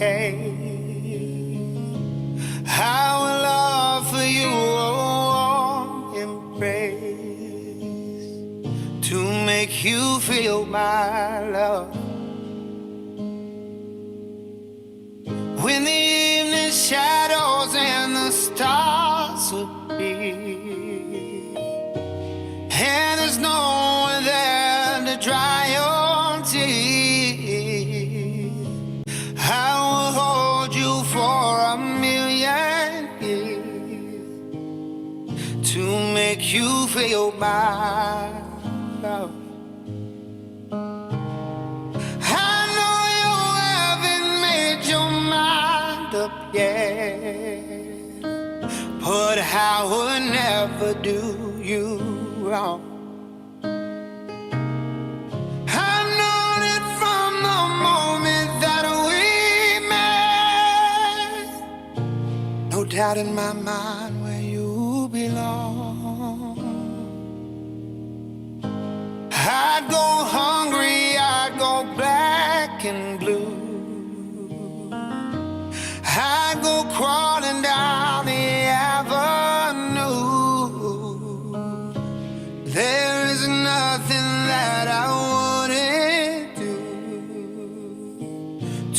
okay. I will offer you a warm embrace to make you feel my love. When the evening shadows and the stars appear, and there's no one there to dry your tears, I will hold you for a million years to make you feel my love. I know you haven't made your mind up yet, but I would never do you wrong. I've known it from the moment that we met. No doubt in my mind where you belong. I'd go hungry, I'd go black and blue. I'd go crawling down the avenue. There is nothing that I wouldn't do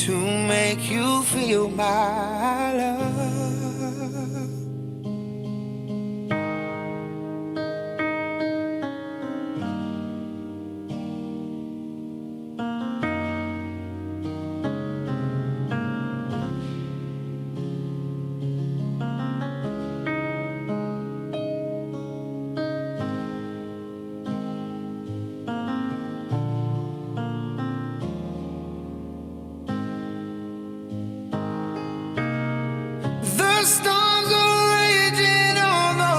to make you feel my love. The storms are raging on the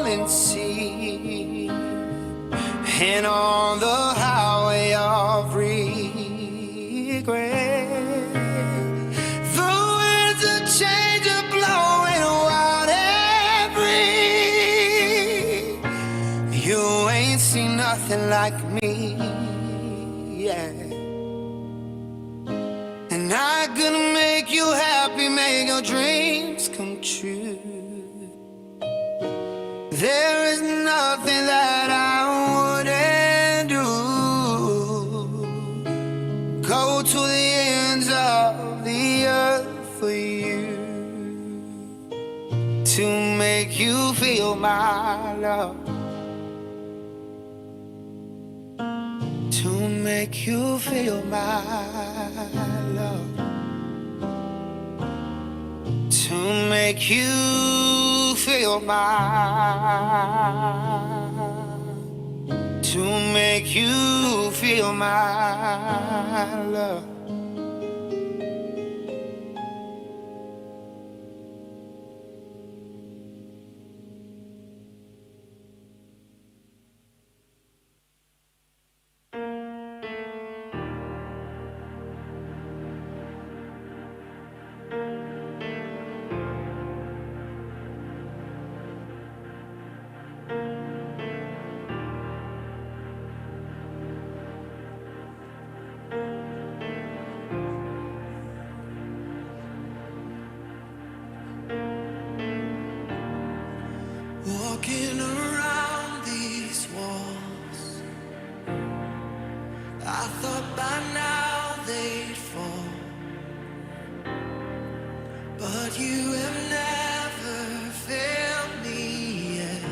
rolling sea, and on the highway of regret. The winds of change are blowing wild and free. You ain't seen nothing like me yet. And I could make you happy, make your dreams come true. There is nothing that I wouldn't do. Go to the ends of the earth for you to make you feel my love. To make you feel my love. To make you feel my. To make you feel my love. Walking around these walls, I thought by now they'd fall, but you have never failed me yet.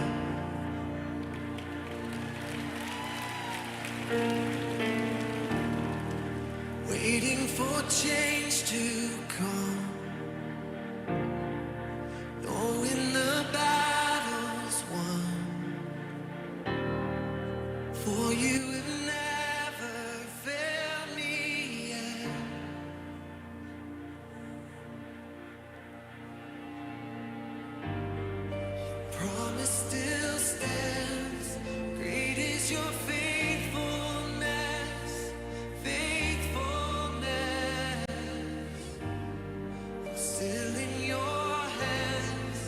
Waiting for change to come, knowing the battle's won. For you have never failed me yet. Promise still stands. Great is your faithfulness, faithfulness. Still in your hands.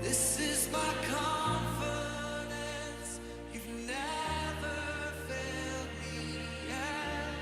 This is my confidence. You've never failed me yet.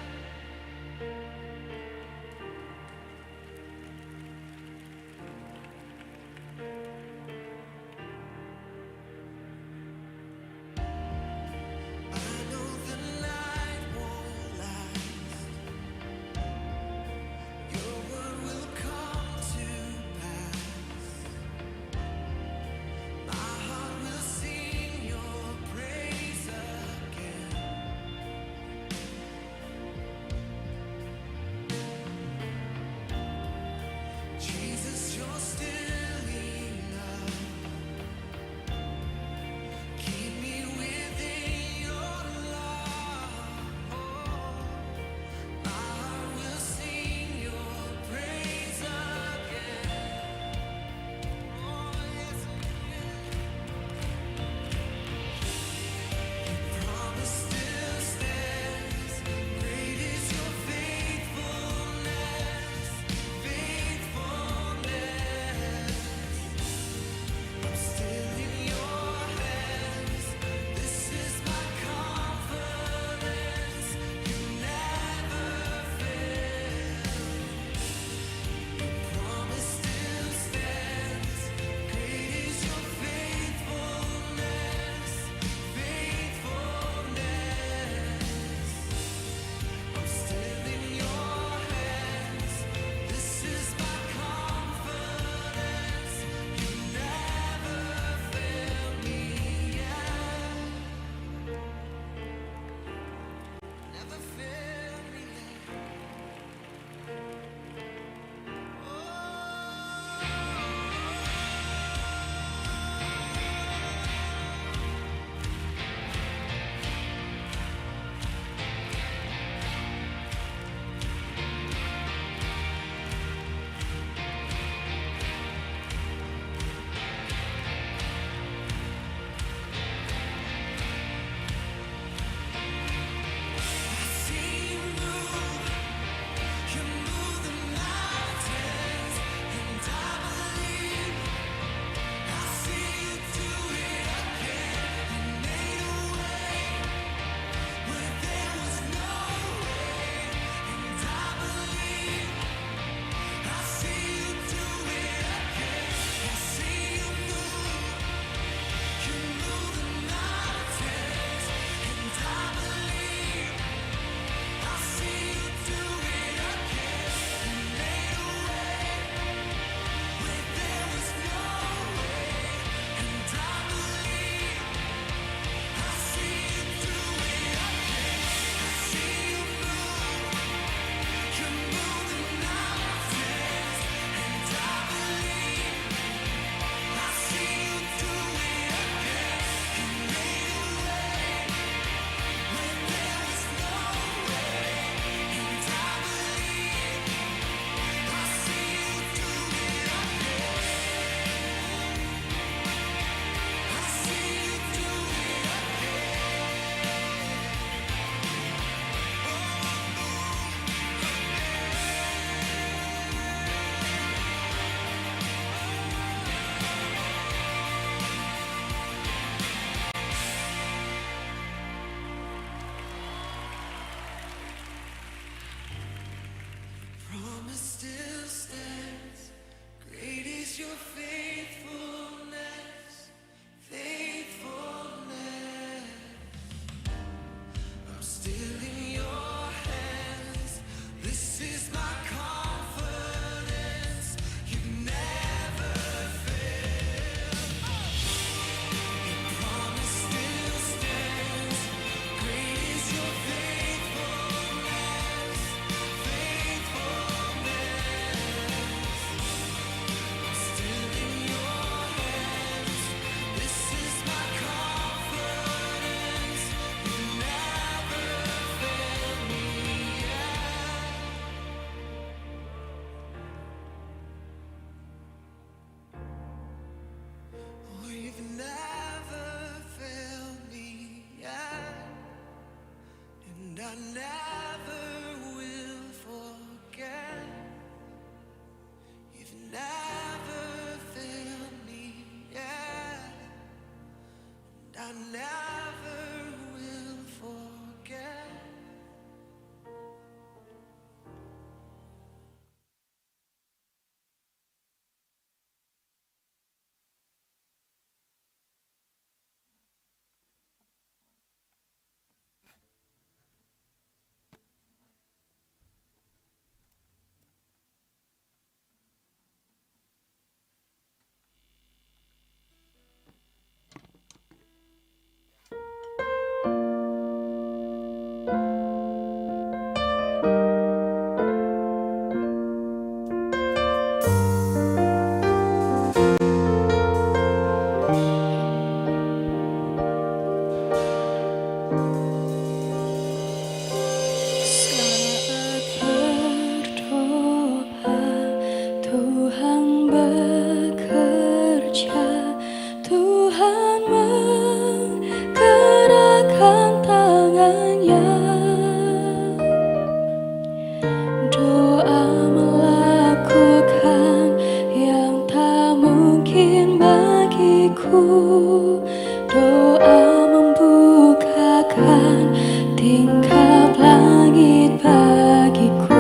hatiku, doa membukakan tingkap langit bagiku.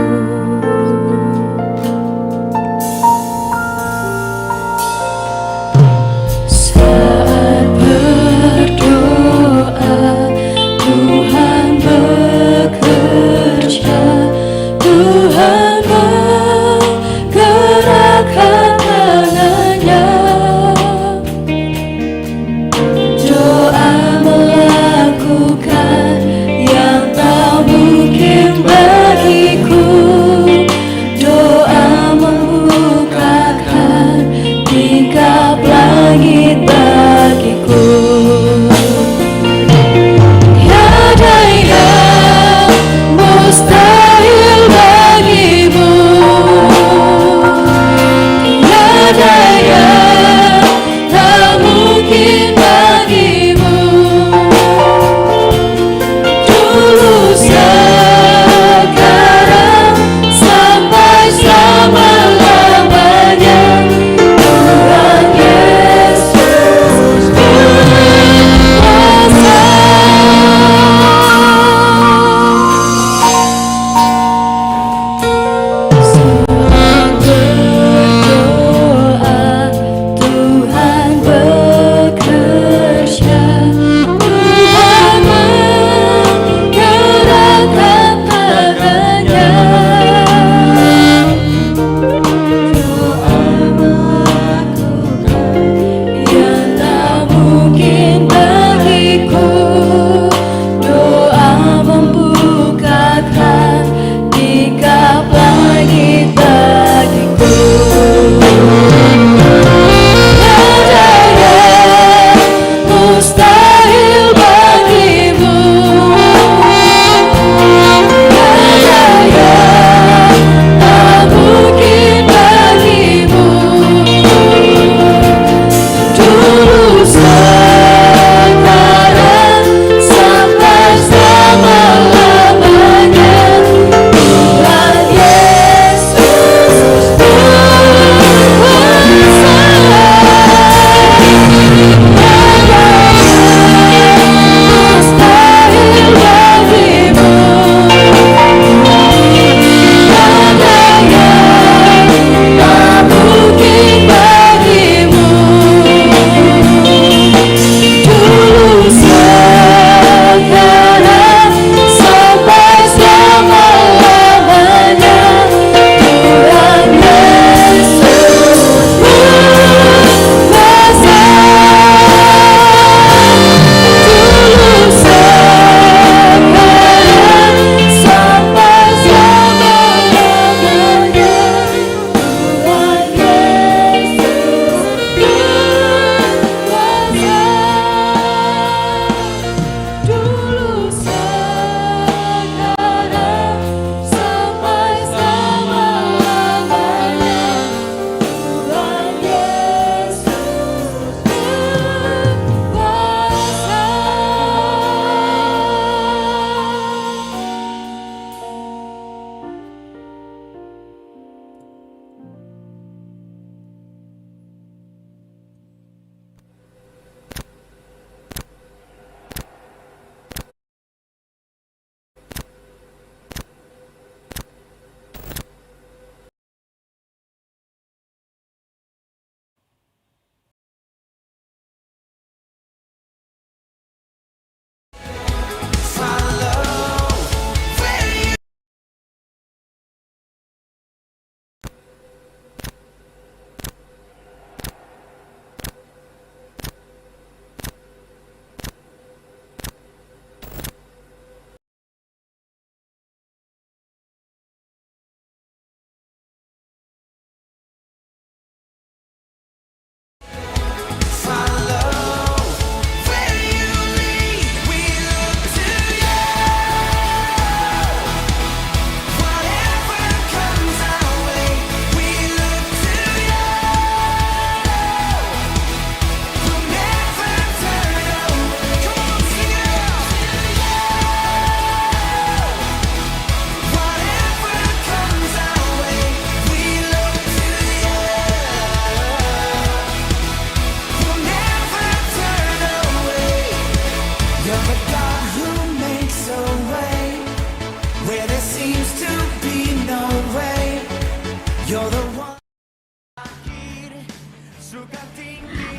Saat berdoa, Tuhan bekerja, Tuhan menggerakkan tangannya. Doa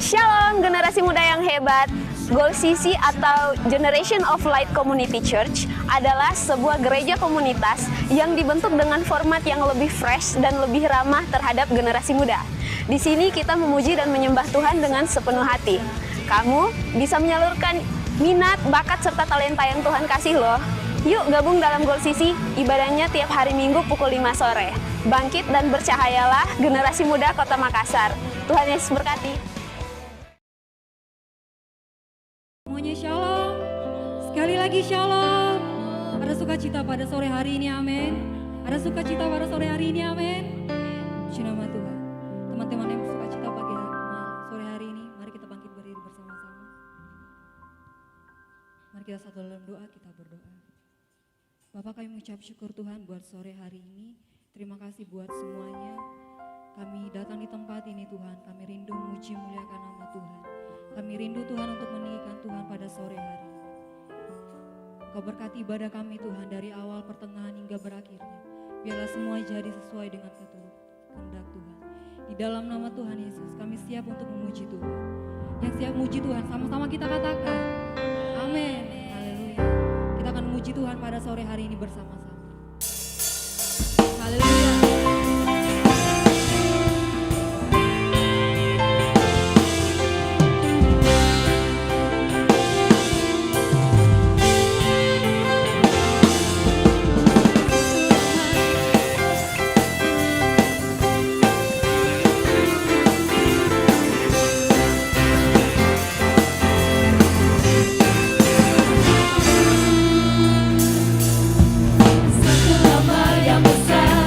Shalom generasi muda yang hebat. Goal CC atau Generation of Light Community Church adalah sebuah gereja komunitas yang dibentuk dengan format yang lebih fresh dan lebih ramah terhadap generasi muda. Di sini kita memuji dan menyembah Tuhan dengan sepenuh hati. Kamu bisa menyalurkan minat, bakat, serta talenta yang Tuhan kasih loh. Yuk gabung dalam Goal CC, ibadahnya tiap hari Minggu pukul 5 sore. Bangkit dan bercahayalah generasi muda Kota Makassar. Tuhan Yesus berkati. Semuanya shalom. Sekali lagi shalom. Ada sukacita pada sore hari ini, amin. Ada sukacita pada sore hari ini, amin. Puji nama Tuhan. Teman-teman yang bersukacita pagi sore hari ini, mari kita bangkit berdiri bersama-sama. Mari kita satu dalam doa, kita berdoa. Bapak, kami mengucap syukur Tuhan buat sore hari ini. Terima kasih buat semuanya. Kami datang di tempat ini Tuhan, kami rindu memuji muliakan nama Tuhan. Kami rindu Tuhan untuk meninggikan Tuhan pada sore hari. Kau berkati ibadah kami Tuhan dari awal, pertengahan hingga berakhirnya. Biarlah semua jadi sesuai dengan kehendak Tuhan. Di dalam nama Tuhan Yesus kami siap untuk memuji Tuhan. Yang siap memuji Tuhan sama-sama kita katakan amin. Haleluya. Kita akan memuji Tuhan pada sore hari ini bersama-sama. Haleluya. Satu nama yang besar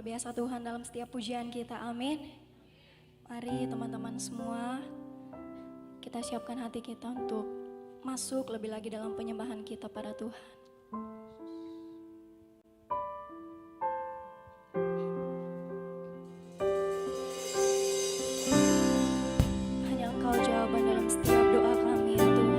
biasa Tuhan dalam setiap pujian kita, amin. Mari teman-teman semua, kita siapkan hati kita untuk masuk lebih lagi dalam penyembahan kita pada Tuhan. Hanya Engkau jawaban dalam setiap doa kami ya Tuhan.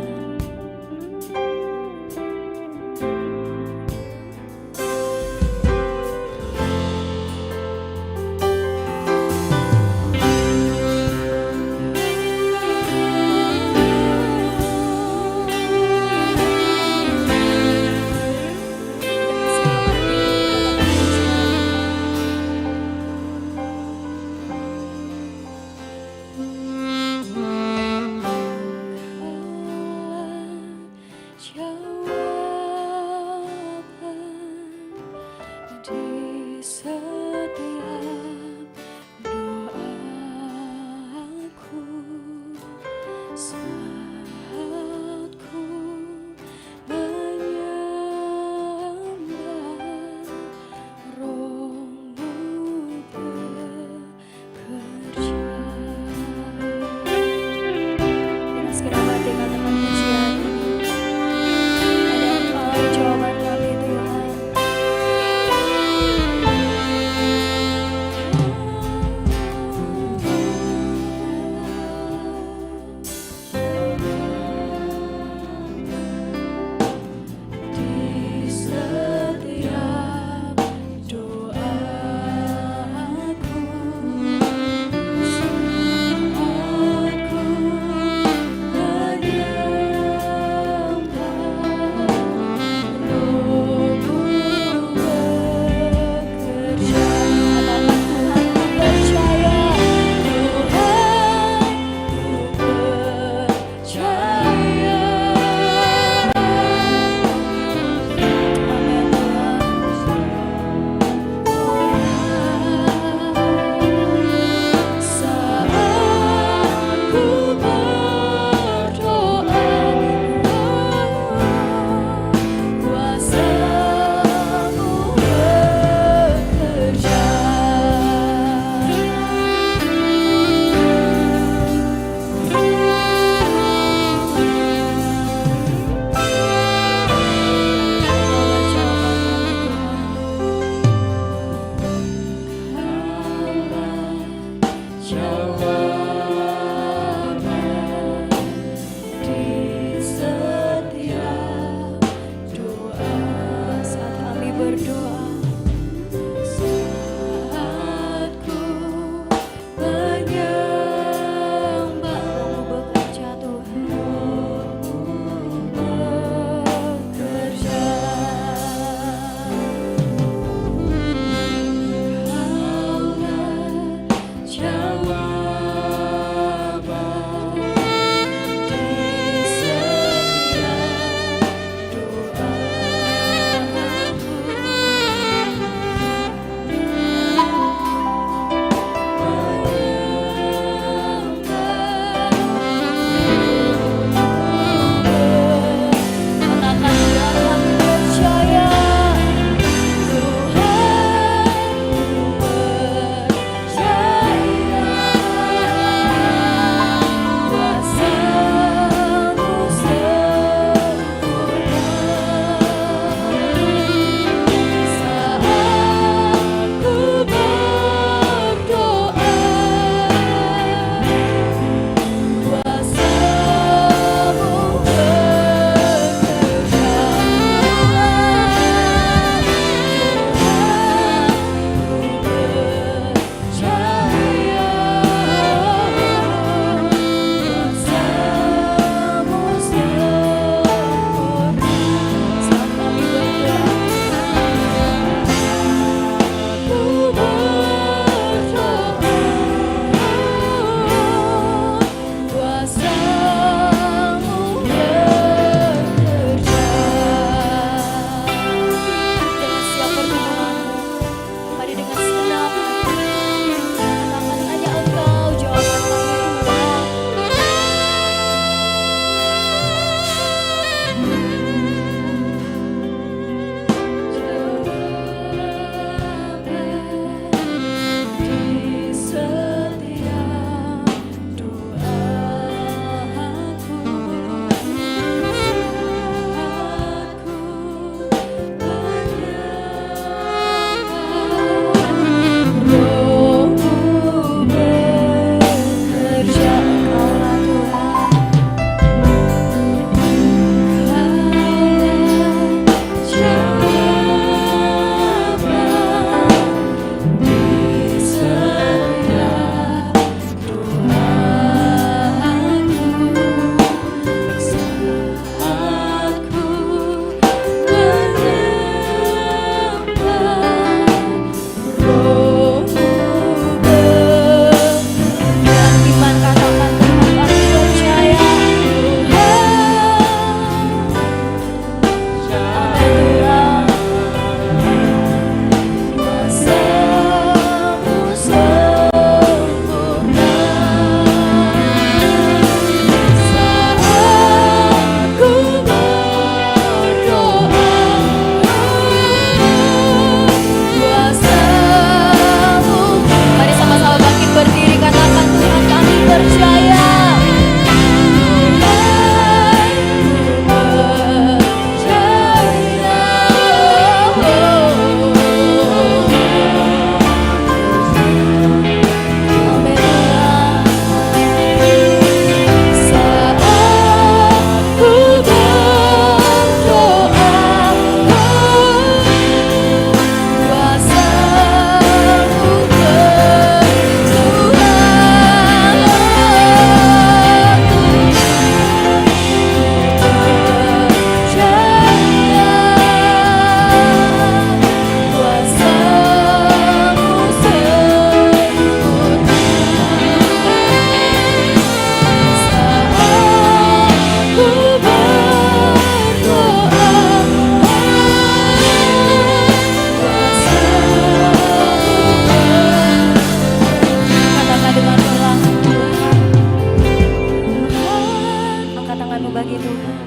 bagi Tuhan.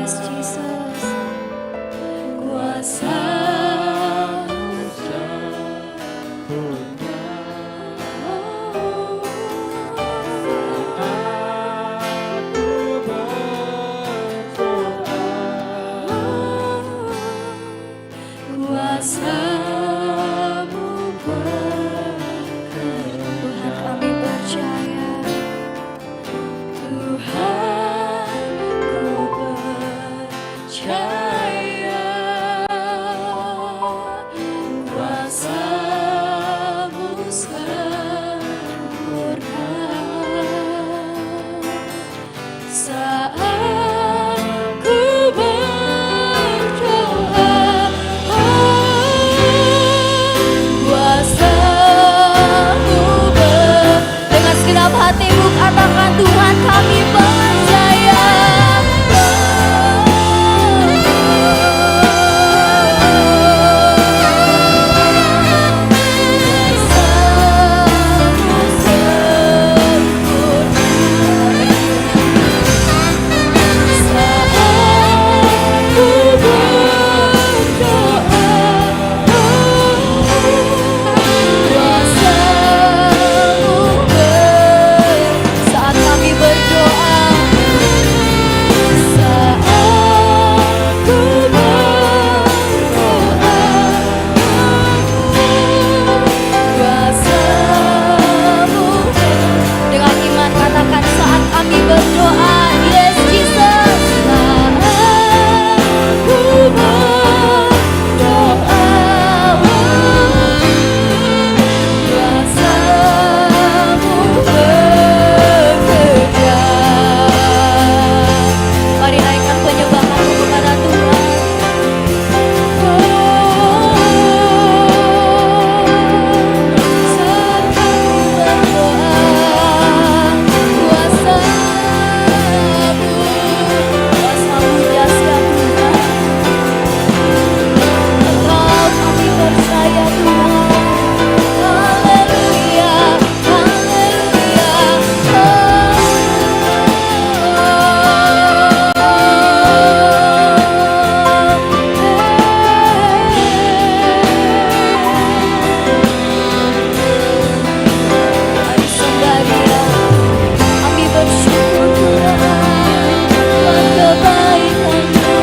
Yes, Jesus. Kuasa Tuhan kami percaya. Tuhan ku percaya, kuasa-Mu sempurna. Saat ku berdoa, kuasa-Mu Dengan segenap hatimu katakan, Tuhan kami percaya. Saat kami berdoa, dengan iman katakan, saat kami berdoa, yes Jesus. Saat ku berdoa, kuasa-Mu bekerja. Mari naikkan penyembahanmu kepada Tuhan. Saat kami berdoa, kuasa-Mu dahsyat Tuhan. Engkau kami percaya Tuhan. Haleluya, Mari sembah Dia. Kami bersyukur Tuhan buat kebaikan-Mu.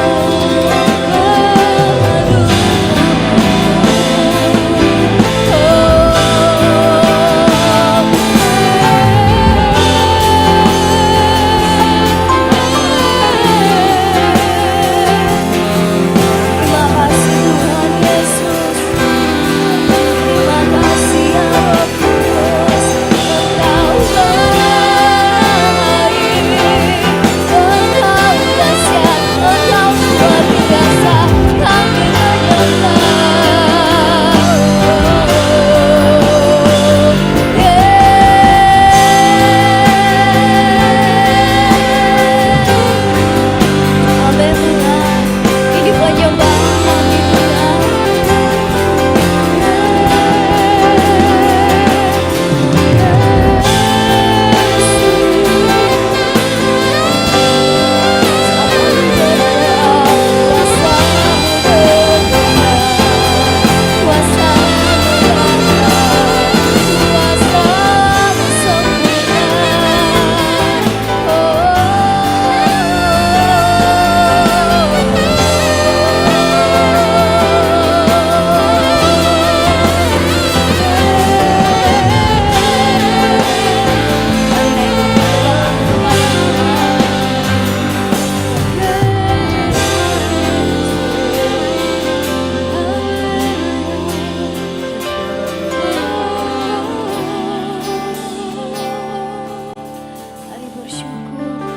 Terima kasih Tuhan Yesus. Terima kasih ya Roh Kudus. Engkau baik, Engkau dahsyat, Engkau luar biasa. Kami Amin Tuhan. Ini penyembahan kami Tuhan. Mari bersyukur.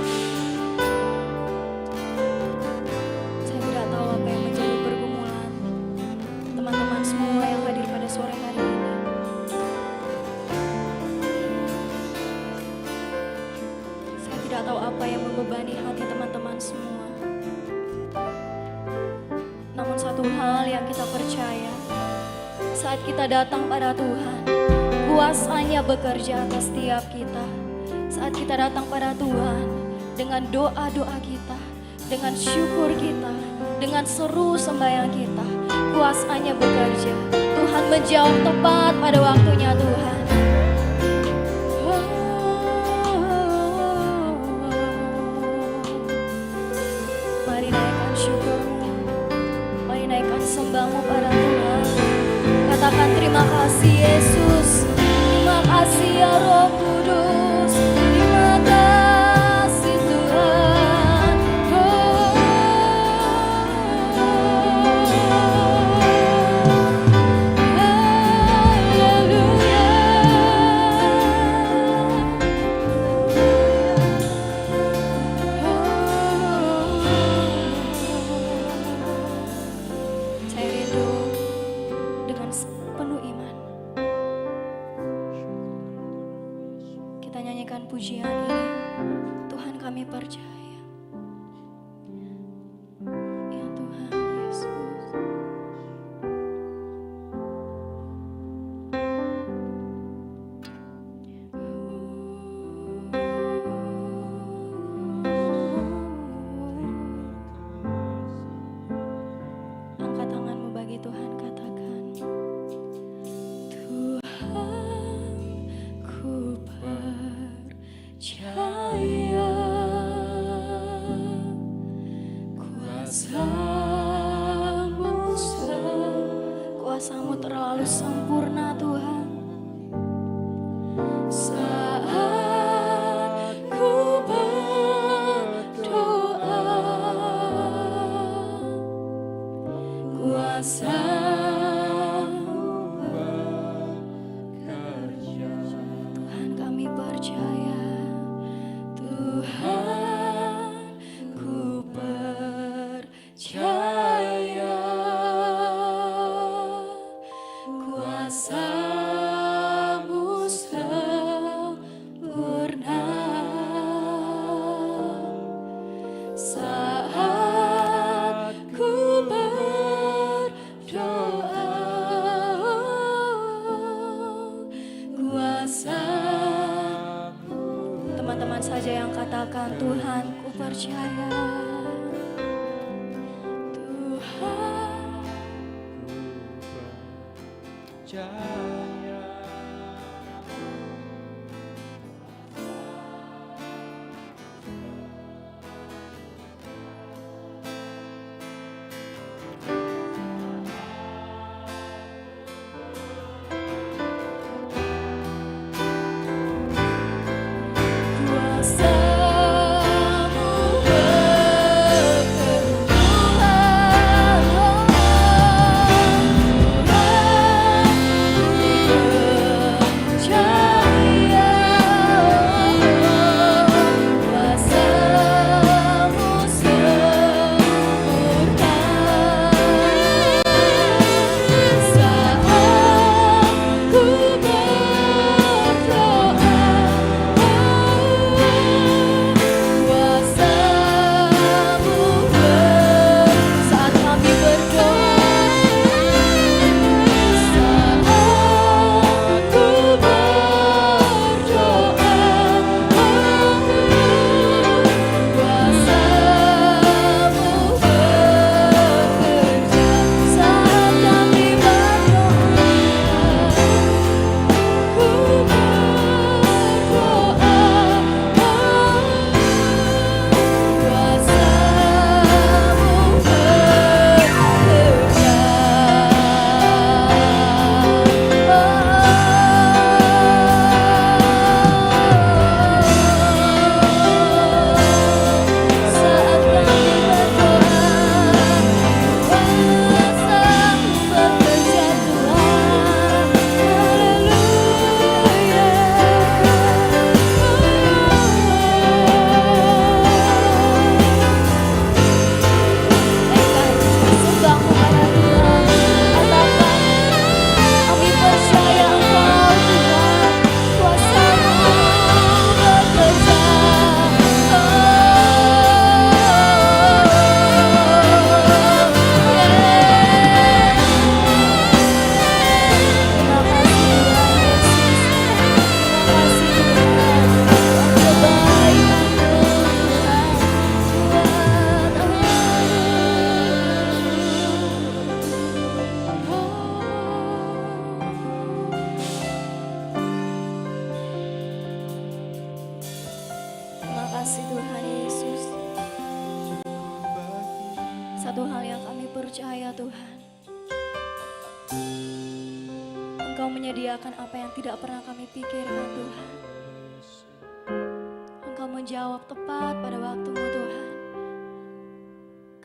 Saya tidak tahu apa yang menjadi pergumulan teman-teman semua yang hadir pada sore hari ini. Saya tidak tahu apa yang membebani hati teman-teman semua. Namun satu hal yang kita percaya, saat kita datang pada Tuhan, kuasa-Nya bekerja atas setiap kita. Saat saat kita datang pada Tuhan dengan doa-doa kita, dengan syukur kita, dengan seru sembahyang kita, kuasanya bekerja. Tuhan menjawab tepat pada waktunya Tuhan. Mari naikkan syukurmu, mari naikkan sembahmu pada Tuhan. Katakan terima kasih Yesus, terima kasih ya Roh Kudus, terima kasih Tuhan. Saya rindu dengan penuh iman kita nyanyikan pujian ini. Tuhan, kami percaya. Ya Tuhan Yesus. Angkat tanganmu bagi Tuhan, katakan, Tuhan, ku percaya kuasamu terlalu sempurna Tuhan. Saat ku berdoa, kuasamu bekerja. Tuhan, kami percaya. Tuhan, ku percaya kuasamu sempurna. Saat ku berdoa, kuasamu. Teman-teman saja yang katakan, Tuhan, ku percaya. Tuhan, kasih Tuhan Yesus. Satu hal yang kami percaya Tuhan, Engkau menyediakan apa yang tidak pernah kami pikirkan Tuhan. Engkau menjawab tepat pada waktumu Tuhan.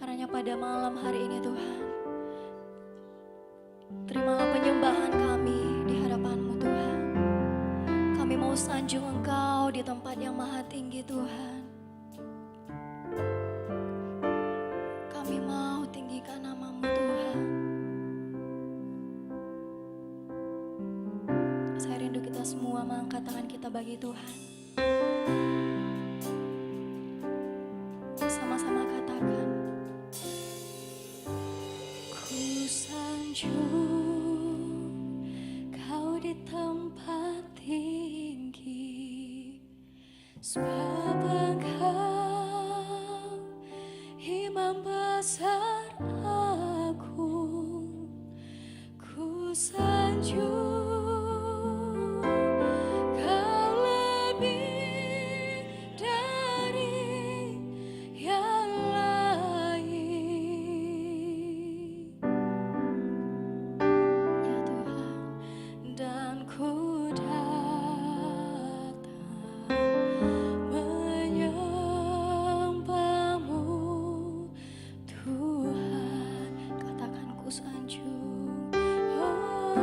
Karenanya pada malam hari ini Tuhan, terimalah penyembahan kami di hadapan-Mu Tuhan. Kami mau sanjung Engkau di tempat yang maha tinggi Tuhan. Kami mau tinggikan nama-Mu Tuhan. Saya rindu kita semua mengangkat tangan kita bagi Tuhan. Sama-sama katakan, ku sanjung Kau di tempat tinggi, sebab Engkau Imam besar agung. Ku sanjung Kau lebih dari yang lain, ya Tuhan. Dan ku datang menyembah-Mu Tuhan. Katakan ku sanjung, oh,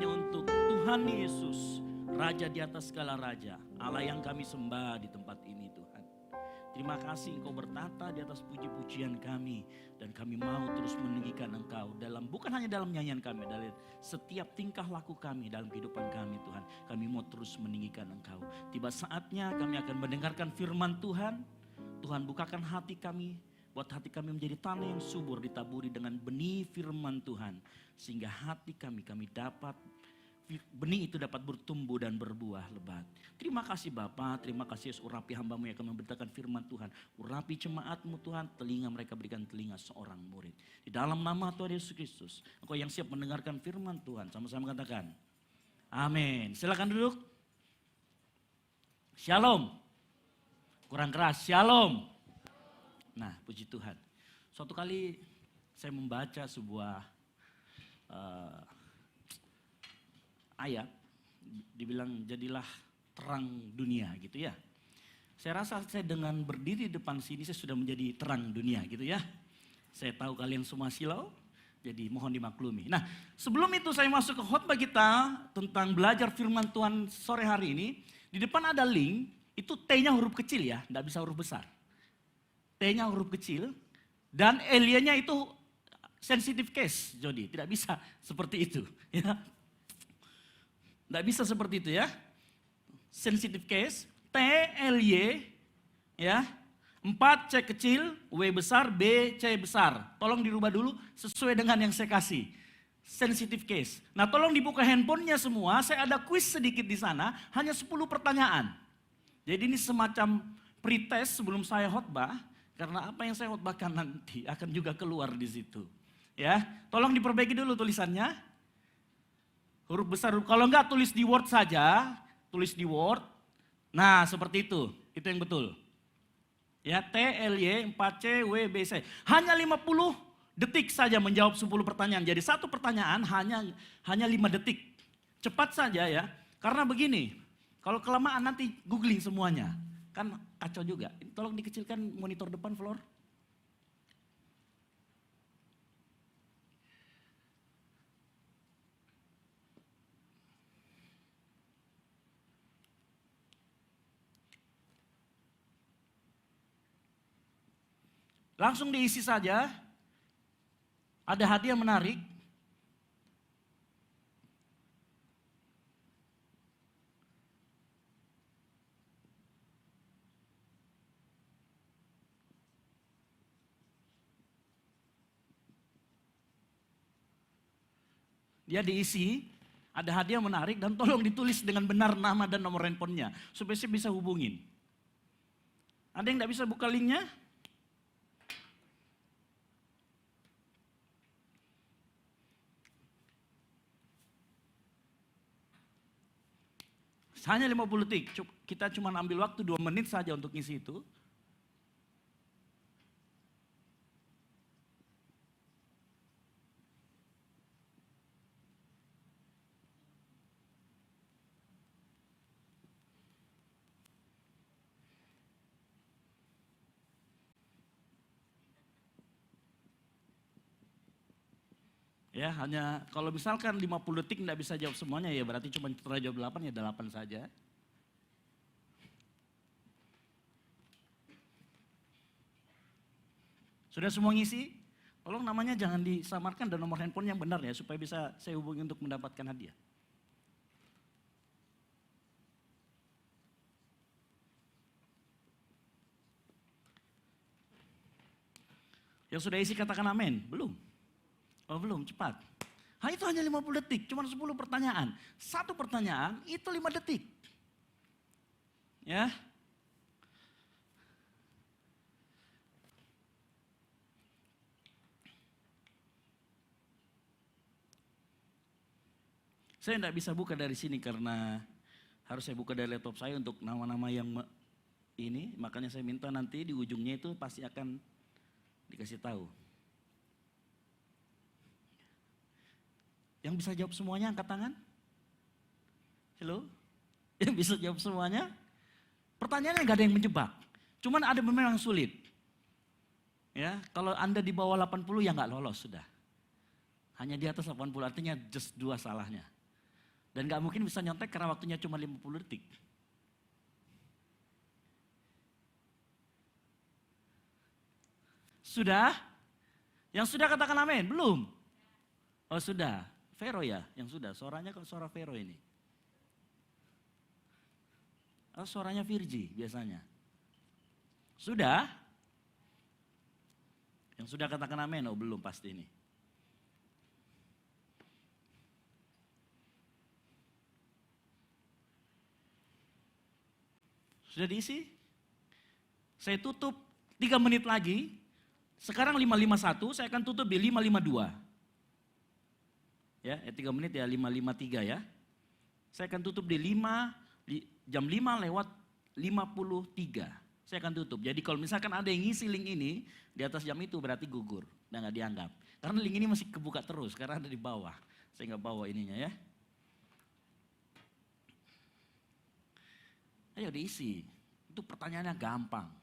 hanya untuk Tuhan Yesus, Raja di atas segala raja, Allah yang kami sembah di tempat ini Tuhan. Terima kasih Engkau bertata di atas puji-pujian kami. Dan kami mau terus meninggikan Engkau bukan hanya dalam nyanyian kami, dalam setiap tingkah laku kami dalam kehidupan kami Tuhan. Kami mau terus meninggikan Engkau. Tiba saatnya kami akan mendengarkan firman Tuhan. Tuhan bukakan hati kami, buat hati kami menjadi tanah yang subur ditaburi dengan benih firman Tuhan. Sehingga hati kami dapat, benih itu dapat bertumbuh dan berbuah lebat. Terima kasih Bapa, terima kasih Yesus, urapi hamba-Mu yang akan memberitakan firman Tuhan. Urapi jemaat-Mu Tuhan, telinga mereka berikan telinga seorang murid. Di dalam nama Tuhan Yesus Kristus, Engkau yang siap mendengarkan firman Tuhan. Sama-sama katakan, amin. Silakan duduk. Shalom. Kurang keras, shalom. Nah, puji Tuhan. Suatu kali saya membaca sebuah ayat, dibilang jadilah terang dunia gitu ya. Saya rasa saya dengan berdiri di depan sini saya sudah menjadi terang dunia gitu ya. Saya tahu kalian semua silau, jadi mohon dimaklumi. Nah, sebelum itu saya masuk ke khotbah kita tentang belajar firman Tuhan sore hari ini. Di depan ada link, itu T-nya huruf kecil ya, enggak bisa huruf besar. T-nya huruf kecil dan L-nya itu sensitive case, Jody, tidak bisa seperti itu ya. Tidak bisa seperti itu ya. Sensitive case, T, L, Y, ya. 4, C kecil, W besar, B, C besar. Tolong dirubah dulu sesuai dengan yang saya kasih. Sensitive case. Nah tolong dibuka handphonenya semua, saya ada quiz sedikit di sana, hanya 10 pertanyaan. Jadi ini semacam pretest sebelum saya khotbah, karena apa yang saya khotbahkan nanti akan juga keluar di situ. Ya, tolong diperbaiki dulu tulisannya. Huruf besar, kalau enggak tulis di Word saja, tulis di Word. Nah seperti itu yang betul. Ya, T, L, Y, 4C, W, B, C. Hanya 50 detik saja menjawab 10 pertanyaan. Jadi satu pertanyaan hanya 5 detik. Cepat saja ya, karena begini, kalau kelamaan nanti googling semuanya. Kan kacau juga. Tolong dikecilkan monitor depan, Flor. Langsung diisi saja. Ada hadiah menarik. Dia diisi, ada hadiah menarik dan tolong ditulis dengan benar nama dan nomor handphonenya. Supaya saya bisa hubungin. Ada yang tidak bisa buka linknya? Hanya 50 detik, kita cuma ambil waktu 2 menit saja untuk ngisi itu. Ya, hanya kalau misalkan 50 detik tidak bisa jawab semuanya ya berarti cuma jawab 8 ya 8 saja. Sudah semua ngisi? Tolong namanya jangan disamarkan dan nomor handphone yang benar ya supaya bisa saya hubungi untuk mendapatkan hadiah. Yang sudah isi katakan amin. Belum? Oh belum, cepat. Itu hanya 50 detik, cuma 10 pertanyaan. Satu pertanyaan itu 5 detik. Ya. Saya tidak bisa buka dari sini karena harus saya buka dari laptop saya untuk nama-nama yang ini. Makanya saya minta nanti di ujungnya itu pasti akan dikasih tahu. Yang bisa jawab semuanya angkat tangan. Halo? Yang bisa jawab semuanya? Pertanyaannya gak ada yang menjebak. Cuman ada memang sulit. Ya, kalau Anda di bawah 80 ya gak lolos sudah. Hanya di atas 80 artinya just 2 salahnya. Dan gak mungkin bisa nyontek karena waktunya cuma 50 detik. Sudah? Yang sudah katakan amin? Belum? Oh sudah. Vero ya yang sudah. Suaranya kok suara Vero ini? Oh suaranya Virgi biasanya. Sudah? Yang sudah katakan amin? Oh belum pasti ini. Sudah diisi? Saya tutup 3 menit lagi. Sekarang 5.51, saya akan tutup di 5.52. Ya, 3 menit ya 5.53 ya. Saya akan tutup di jam 5 lewat 53. Saya akan tutup. Jadi kalau misalkan ada yang ngisi link ini di atas jam itu berarti gugur dan nggak dianggap. Karena link ini masih kebuka terus karena ada di bawah. Saya nggak bawa ininya ya. Ayo diisi. Itu pertanyaannya gampang.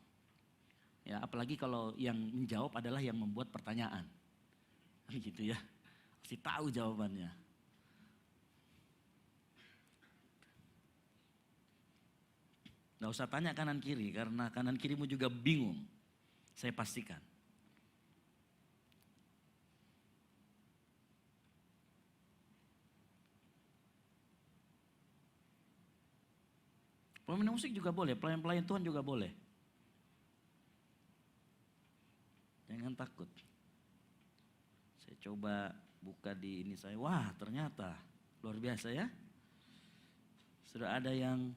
Ya, apalagi kalau yang menjawab adalah yang membuat pertanyaan. Gitu ya. Pasti tahu jawabannya. Nggak usah tanya kanan kiri karena kanan kirimu juga bingung. Saya pastikan. Pemain musik juga boleh, pelayan-pelayan Tuhan juga boleh. Jangan takut. Saya coba buka di ini saya. Wah ternyata luar biasa ya. Sudah ada yang,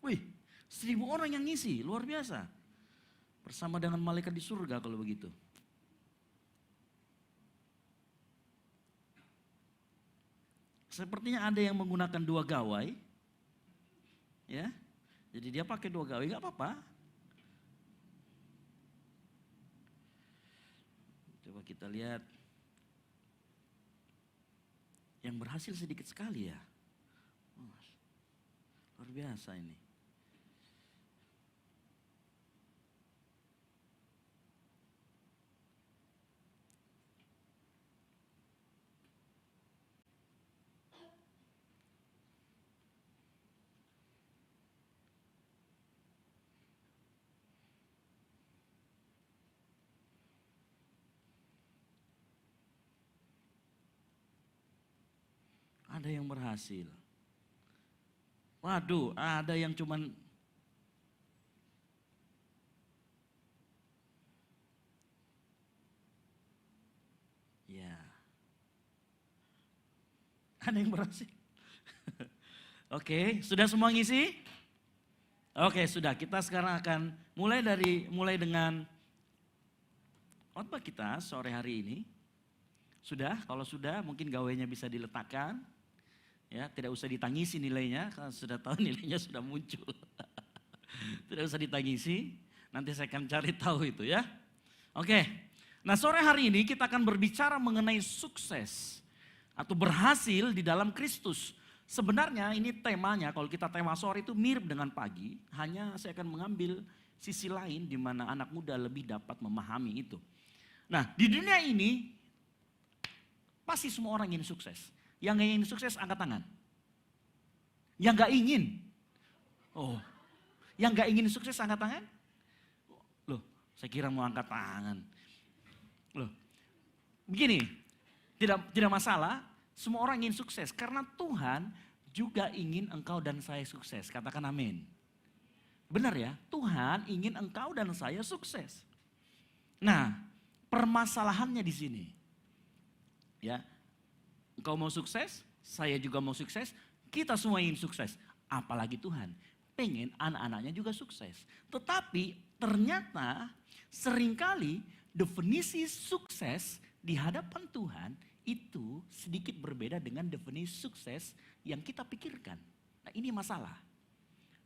wih 1.000 orang yang ngisi, luar biasa. Bersama dengan malaikat di surga kalau begitu. Sepertinya ada yang menggunakan 2 gawai. Ya, jadi dia pakai 2 gawai, gak apa-apa. Coba kita lihat. Yang berhasil sedikit sekali ya. Luar biasa ini. Ada yang berhasil. Waduh, ada yang cuman ya. Ada yang berhasil. Oke, sudah semua ngisi? Oke, sudah. Kita sekarang akan mulai dengan khotbah kita sore hari ini. Sudah, kalau sudah mungkin gawainya bisa diletakkan. Ya, tidak usah ditangisi nilainya, karena sudah tahu nilainya sudah muncul. Tidak usah ditangisi, nanti saya akan cari tahu itu ya. Oke, nah sore hari ini kita akan berbicara mengenai sukses atau berhasil di dalam Kristus. Sebenarnya ini temanya, kalau kita tema sore itu mirip dengan pagi, hanya saya akan mengambil sisi lain di mana anak muda lebih dapat memahami itu. Nah di dunia ini pasti semua orang ingin sukses. Yang gak ingin sukses angkat tangan. Yang gak ingin. Oh, yang gak ingin sukses angkat tangan. Loh, saya kira mau angkat tangan. Loh, begini, tidak masalah. Semua orang ingin sukses karena Tuhan juga ingin engkau dan saya sukses. Katakan amin. Benar ya, Tuhan ingin engkau dan saya sukses. Nah, permasalahannya di sini. Ya. Engkau mau sukses, saya juga mau sukses, kita semua ingin sukses. Apalagi Tuhan, pengen anak-anaknya juga sukses. Tetapi ternyata seringkali definisi sukses di hadapan Tuhan itu sedikit berbeda dengan definisi sukses yang kita pikirkan. Nah ini masalah.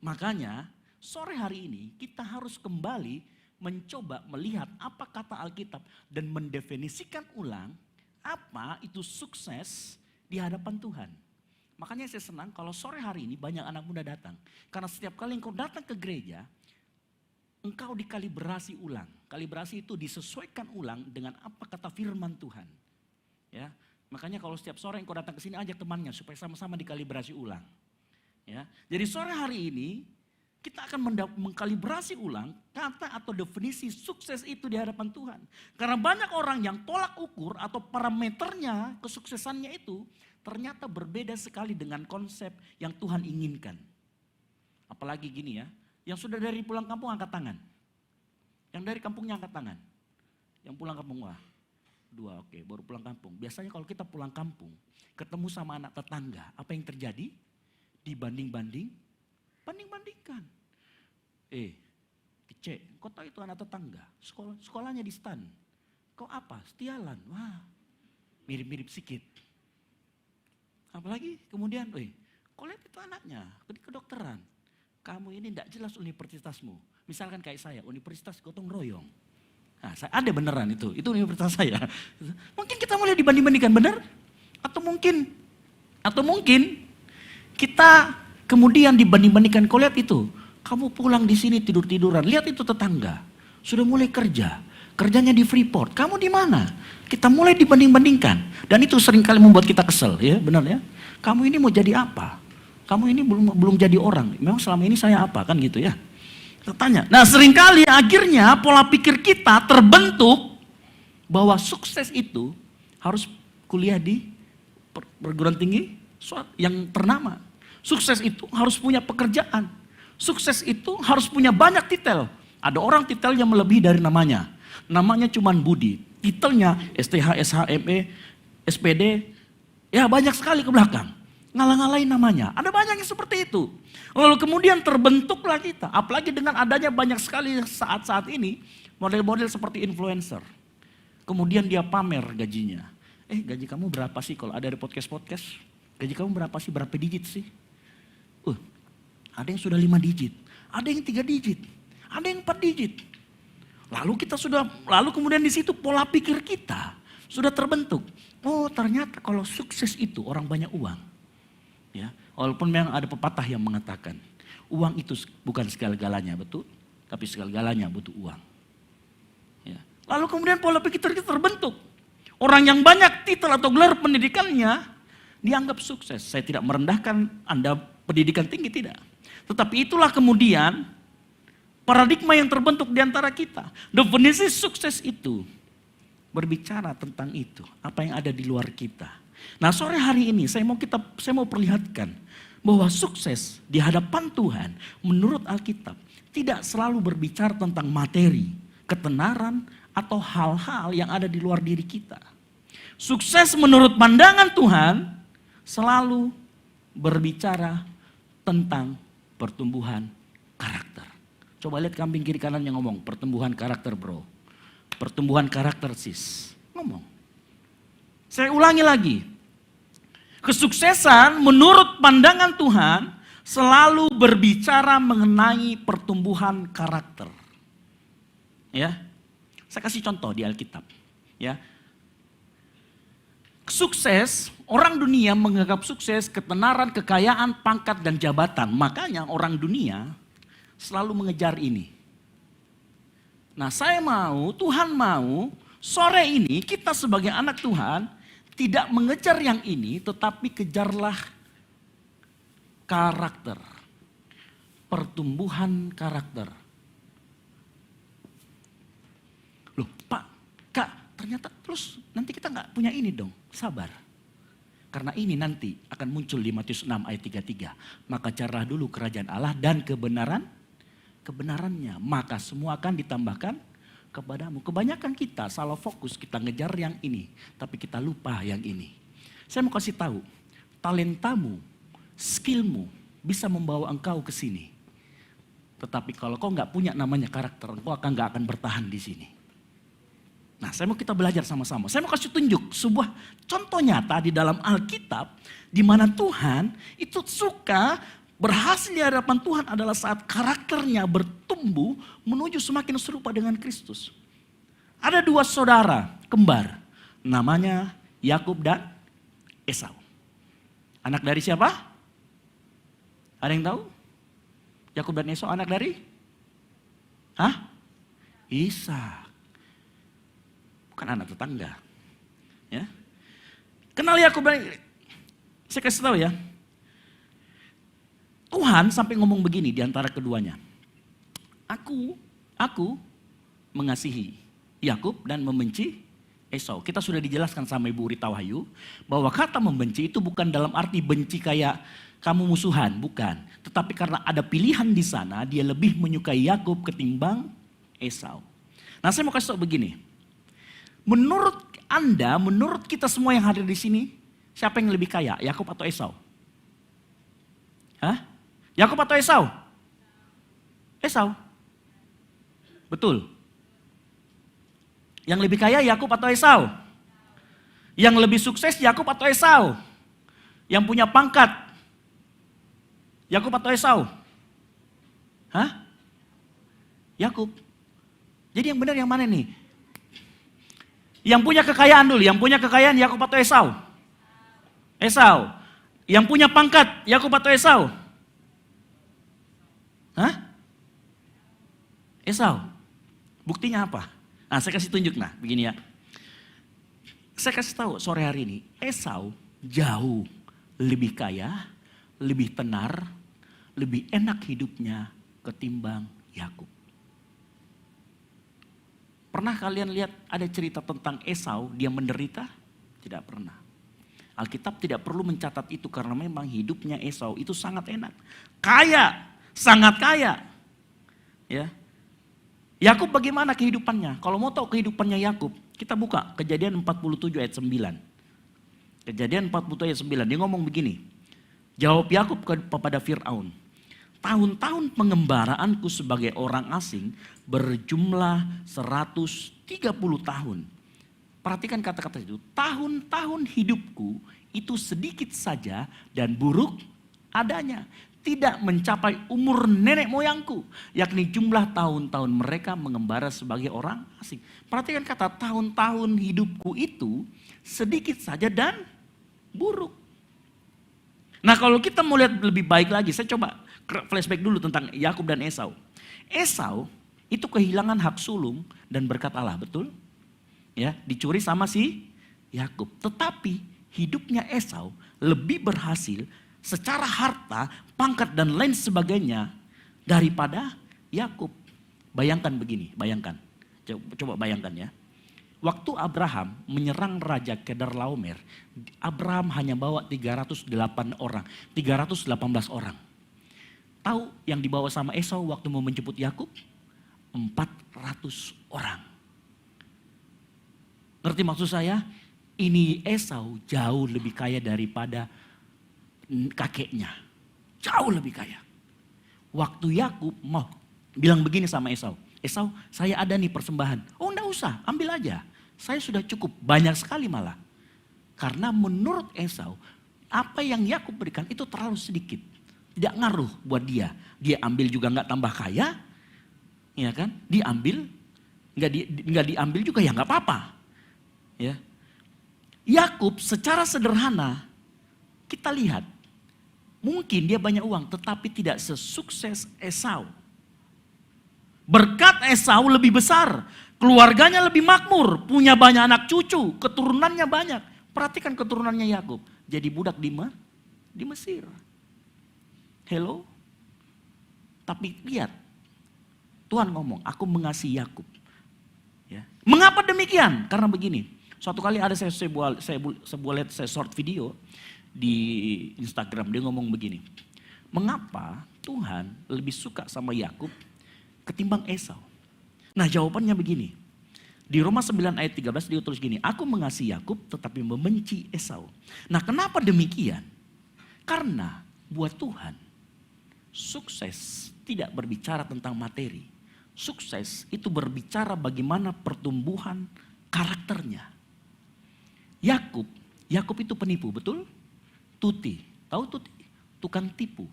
Makanya sore hari ini kita harus kembali mencoba melihat apa kata Alkitab dan mendefinisikan ulang apa itu sukses di hadapan Tuhan. Makanya saya senang kalau sore hari ini banyak anak muda datang. Karena setiap kali engkau datang ke gereja, engkau dikalibrasi ulang. Kalibrasi itu disesuaikan ulang dengan apa kata firman Tuhan. Ya, Makanya kalau setiap sore engkau datang ke sini, ajak temannya supaya sama-sama dikalibrasi ulang. Ya. Jadi sore hari ini kita akan mengkalibrasi ulang kata atau definisi sukses itu di hadapan Tuhan. Karena banyak orang yang tolak ukur atau parameternya kesuksesannya itu ternyata berbeda sekali dengan konsep yang Tuhan inginkan. Apalagi gini ya, yang sudah dari pulang kampung angkat tangan. Yang dari kampungnya angkat tangan. Yang pulang kampung, wah 2, oke, baru pulang kampung. Biasanya kalau kita pulang kampung, ketemu sama anak tetangga, apa yang terjadi? Bandingkan. Kece, kau tahu itu anak tetangga, sekolahnya di stan. Kau apa? Setialan, wah mirip-mirip sedikit. Apalagi kemudian, kau lihat itu anaknya, di kedokteran. Kamu ini tidak jelas universitasmu. Misalkan kayak saya, Universitas Gotong Royong. Nah, ada beneran itu universitas saya. Mungkin kita mulai dibanding-bandingkan, benar? Atau mungkin kita kemudian dibanding-bandingkan. Kau lihat itu, kamu pulang di sini tidur-tiduran. Lihat itu tetangga, sudah mulai kerja. Kerjanya di Freeport, kamu di mana? Kita mulai dibanding-bandingkan. Dan itu seringkali membuat kita kesel, ya benar ya. Kamu ini mau jadi apa? Kamu ini belum jadi orang. Memang selama ini saya apa kan gitu ya. Kita tanya. Nah seringkali akhirnya pola pikir kita terbentuk bahwa sukses itu harus kuliah di perguruan tinggi yang ternama. Sukses itu harus punya pekerjaan. Sukses itu harus punya banyak titel. Ada orang titelnya melebihi dari namanya. Namanya cuman Budi. Titelnya STH, SHME, SPD. Ya banyak sekali ke belakang. Ngalah-ngalahin namanya. Ada banyak yang seperti itu. Lalu kemudian terbentuklah kita. Apalagi dengan adanya banyak sekali saat-saat ini. Model-model seperti influencer. Kemudian dia pamer gajinya. Gaji kamu berapa sih kalau ada podcast-podcast? Gaji kamu berapa sih? Berapa digit sih? Ada yang sudah 5 digit. Ada yang 3 digit. Ada yang 4 digit. Lalu kemudian di situ pola pikir kita sudah terbentuk. Oh ternyata kalau sukses itu orang banyak uang. Ya, walaupun memang ada pepatah yang mengatakan uang itu bukan segala-galanya, betul? Tapi segala-galanya butuh uang. Ya. Lalu kemudian pola pikir kita terbentuk. Orang yang banyak titel atau gelar pendidikannya dianggap sukses. Saya tidak merendahkan Anda pendidikan tinggi, tidak. Tetapi itulah kemudian paradigma yang terbentuk di antara kita. Definisi sukses itu berbicara tentang itu, apa yang ada di luar kita. Nah sore hari ini saya mau perlihatkan bahwa sukses di hadapan Tuhan menurut Alkitab tidak selalu berbicara tentang materi, ketenaran atau hal-hal yang ada di luar diri kita. Sukses menurut pandangan Tuhan selalu berbicara tentang pertumbuhan karakter. Coba lihat kambing kiri kanan yang ngomong, pertumbuhan karakter bro. Pertumbuhan karakter sis. Ngomong. Saya ulangi lagi. Kesuksesan menurut pandangan Tuhan selalu berbicara mengenai pertumbuhan karakter. Ya. Saya kasih contoh di Alkitab. Ya. Sukses, orang dunia menganggap sukses ketenaran, kekayaan, pangkat dan jabatan. Makanya orang dunia selalu mengejar ini. Nah, Tuhan mau sore ini kita sebagai anak Tuhan tidak mengejar yang ini, tetapi kejarlah karakter. Pertumbuhan karakter. Loh Pak, Kak, ternyata terus nanti kita nggak punya ini dong. Sabar. Karena ini nanti akan muncul di Matius 6 ayat 33. Maka carilah dulu kerajaan Allah dan kebenarannya. Maka semua akan ditambahkan kepadamu. Kebanyakan kita salah fokus, kita ngejar yang ini, tapi kita lupa yang ini. Saya mau kasih tahu, talentamu, skillmu bisa membawa engkau ke sini. Tetapi kalau kau nggak punya namanya karakter, engkau nggak akan bertahan di sini. Nah, saya mau kita belajar sama-sama. Saya mau kasih tunjuk sebuah contoh nyata di dalam Alkitab, di mana Tuhan itu suka berhasil di hadapan Tuhan adalah saat karakternya bertumbuh menuju semakin serupa dengan Kristus. Ada 2 saudara kembar, namanya Yakub dan Esau. Anak dari siapa? Ada yang tahu? Yakub dan Esau anak dari? Ishak. Bukan anak tetangga. Ya. Kenal Yakub dan saya kasih tahu ya. Tuhan sampai ngomong begini di antara keduanya. Aku mengasihi Yakub dan membenci Esau. Kita sudah dijelaskan sama Ibu Rita Wahyu bahwa kata membenci itu bukan dalam arti benci kayak kamu musuhan, bukan. Tetapi karena ada pilihan di sana, dia lebih menyukai Yakub ketimbang Esau. Nah, saya mau kasih tahu begini. Menurut Anda, menurut kita semua yang hadir di sini, siapa yang lebih kaya, Yakub atau Esau? Hah? Yakub atau Esau? Esau. Betul. Yang lebih kaya Yakub atau Esau? Yang lebih sukses Yakub atau Esau? Yang punya pangkat Yakub atau Esau? Hah? Yakub. Jadi yang benar yang mana nih? Yang punya kekayaan dulu, yang punya kekayaan Yakub atau Esau? Esau. Yang punya pangkat Yakub atau Esau? Hah? Esau. Buktinya apa? Nah, saya kasih tunjuk begini ya. Saya kasih tahu sore hari ini, Esau jauh lebih kaya, lebih tenar, lebih enak hidupnya ketimbang Yakub. Pernah kalian lihat ada cerita tentang Esau, dia menderita? Tidak pernah. Alkitab tidak perlu mencatat itu karena memang hidupnya Esau itu sangat enak. Kaya, sangat kaya. Ya. Yakub bagaimana kehidupannya? Kalau mau tahu kehidupannya Yakub, kita buka Kejadian 47 ayat 9. Kejadian 47 ayat 9, dia ngomong begini. Jawab Yakub kepada Fir'aun, tahun-tahun pengembaraanku sebagai orang asing berjumlah 130 tahun. Perhatikan kata-kata itu, tahun-tahun hidupku itu sedikit saja dan buruk adanya. Tidak mencapai umur nenek moyangku, yakni jumlah tahun-tahun mereka mengembara sebagai orang asing. Perhatikan kata tahun-tahun hidupku itu sedikit saja dan buruk. Nah, kalau kita mau lihat lebih baik lagi, saya coba flashback dulu tentang Yakub dan Esau. Esau itu kehilangan hak sulung dan berkat Allah, betul? Ya, dicuri sama si Yakub. Tetapi hidupnya Esau lebih berhasil secara harta, pangkat dan lain sebagainya daripada Yakub. Bayangkan begini, bayangkan. Coba bayangkan ya. Waktu Abraham menyerang Raja Kedorlaomer, Abraham hanya bawa 308 orang, 318 orang. Tahu yang dibawa sama Esau waktu mau menjemput Yakub? 400 orang. Ngerti maksud saya? Ini Esau jauh lebih kaya daripada kakeknya. Jauh lebih kaya. Waktu Yakub mau bilang begini sama Esau. Esau, saya ada nih persembahan. Oh, enggak usah, ambil aja. Saya sudah cukup, banyak sekali malah. Karena menurut Esau, apa yang Yakub berikan itu terlalu sedikit. Tidak ngaruh buat dia. Dia ambil juga enggak tambah kaya. Ya kan? Diambil, enggak diambil juga ya enggak apa-apa. Ya. Yakub secara sederhana kita lihat, mungkin dia banyak uang tetapi tidak sesukses Esau. Berkat Esau lebih besar, keluarganya lebih makmur, punya banyak anak cucu, keturunannya banyak. Perhatikan keturunannya Yakub, jadi budak di Mesir. Hello? Tapi lihat, Tuhan ngomong, aku mengasihi Yakub. Ya. Mengapa demikian? Karena begini, suatu kali ada saya lihat short video di Instagram, dia ngomong begini. Mengapa Tuhan lebih suka sama Yakub ketimbang Esau? Nah, jawabannya begini. Di Roma 9 ayat 13 dia tulis gini, aku mengasihi Yakub tetapi membenci Esau. Nah, kenapa demikian? Karena buat Tuhan sukses tidak berbicara tentang materi. Sukses itu berbicara bagaimana pertumbuhan karakternya. Yakub itu penipu, betul? Tuti, tahu Tuti? Tukang tipu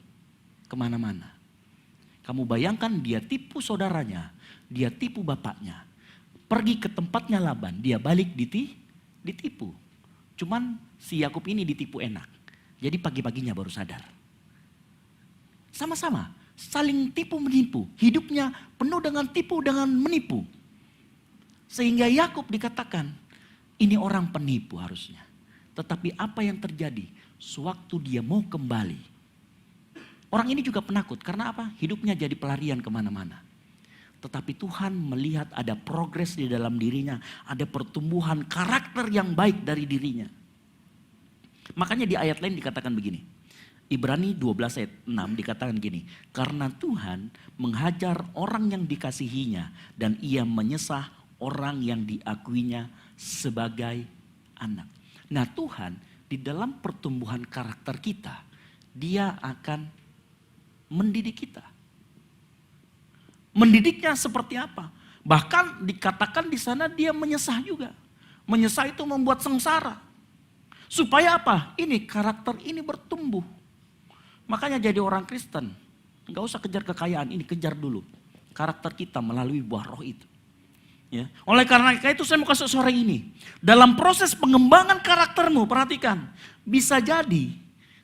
kemana-mana. Kamu bayangkan dia tipu saudaranya, dia tipu bapaknya. Pergi ke tempatnya Laban, dia balik ditipu. Cuman si Yakub ini ditipu enak. Jadi pagi-paginya baru sadar. Sama-sama, saling tipu menipu. Hidupnya penuh dengan tipu dengan menipu. Sehingga Yakub dikatakan, ini orang penipu harusnya. Tetapi apa yang terjadi sewaktu dia mau kembali? Orang ini juga penakut, karena apa? Hidupnya jadi pelarian kemana-mana. Tetapi Tuhan melihat ada progres di dalam dirinya, ada pertumbuhan karakter yang baik dari dirinya. Makanya di ayat lain dikatakan begini, Ibrani 12 ayat 6 dikatakan gini, karena Tuhan menghajar orang yang dikasihinya dan ia menyesah orang yang diakuinya sebagai anak. Nah Tuhan di dalam pertumbuhan karakter kita, dia akan mendidik kita. Mendidiknya seperti apa? Bahkan dikatakan di sana dia menyesah juga. Menyesah itu membuat sengsara. Supaya apa? Ini karakter ini bertumbuh. Makanya jadi orang Kristen, nggak usah kejar kekayaan, ini kejar dulu karakter kita melalui buah roh itu. Ya. Oleh karena itu saya mau kasih sore ini, dalam proses pengembangan karaktermu, perhatikan, bisa jadi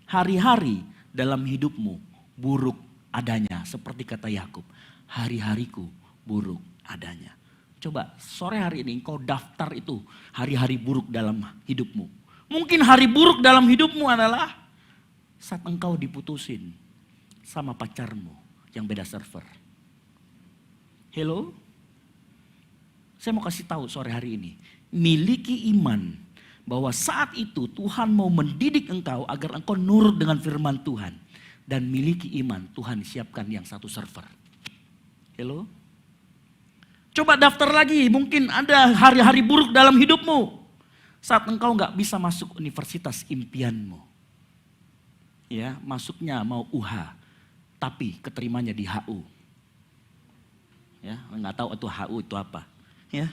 hari-hari dalam hidupmu buruk adanya, seperti kata Yakub, hari-hariku buruk adanya. Coba sore hari ini engkau daftar itu hari-hari buruk dalam hidupmu. Mungkin hari buruk dalam hidupmu adalah saat engkau diputusin sama pacarmu yang beda server. Hello? Saya mau kasih tahu sore hari ini, miliki iman bahwa saat itu Tuhan mau mendidik engkau agar engkau nurut dengan firman Tuhan. Dan miliki iman, Tuhan siapkan yang satu server. Hello? Coba daftar lagi, mungkin ada hari-hari buruk dalam hidupmu. Saat engkau gak bisa masuk universitas impianmu. Ya, masuknya mau UH, tapi keterimanya di HU. Ya, nggak tahu itu HU itu apa. Ya,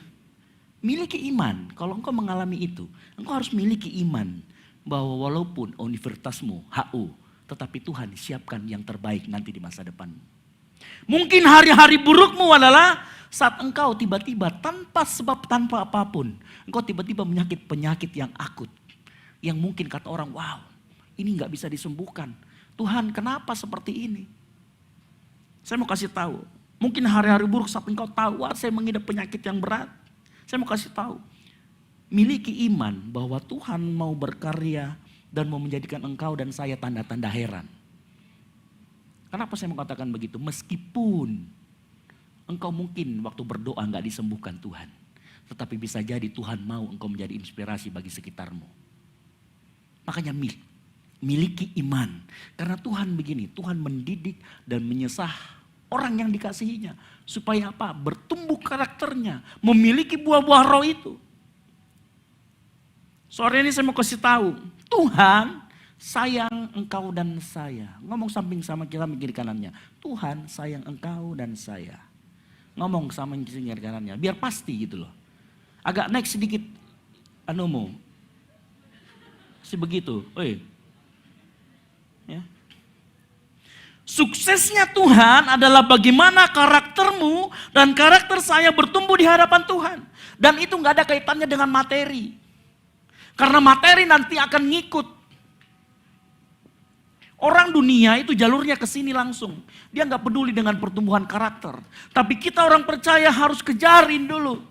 miliki iman. Kalau engkau mengalami itu, engkau harus miliki iman bahwa walaupun universitasmu HU, tetapi Tuhan siapkan yang terbaik nanti di masa depan. Mungkin hari-hari burukmu adalah saat engkau tiba-tiba tanpa sebab tanpa apapun, engkau tiba-tiba penyakit yang akut, yang mungkin kata orang, wow, ini nggak bisa disembuhkan. Tuhan, kenapa seperti ini? Saya mau kasih tahu. Mungkin hari-hari buruk saat engkau tahu, wah saya mengidap penyakit yang berat. Saya mau kasih tahu, miliki iman bahwa Tuhan mau berkarya dan mau menjadikan engkau dan saya tanda-tanda heran. Kenapa saya mengatakan begitu? Meskipun engkau mungkin waktu berdoa gak disembuhkan Tuhan. Tetapi bisa jadi Tuhan mau engkau menjadi inspirasi bagi sekitarmu. Makanya miliki iman. Karena Tuhan begini, Tuhan mendidik dan menyesah orang yang dikasihinya. Supaya apa? Bertumbuh karakternya. Memiliki buah-buah roh itu. Sore ini saya mau kasih tahu. Tuhan sayang engkau dan saya. Ngomong samping sama kita kiri kanannya. Tuhan sayang engkau dan saya. Ngomong sama kiri kanannya. Biar pasti gitu loh. Agak naik sedikit. Anumu. Begitu. Ya. Suksesnya Tuhan adalah bagaimana karaktermu dan karakter saya bertumbuh di hadapan Tuhan. Dan itu gak ada kaitannya dengan materi. Karena materi nanti akan ngikut. Orang dunia itu jalurnya ke sini langsung. Dia gak peduli dengan pertumbuhan karakter. Tapi kita orang percaya harus kejarin dulu.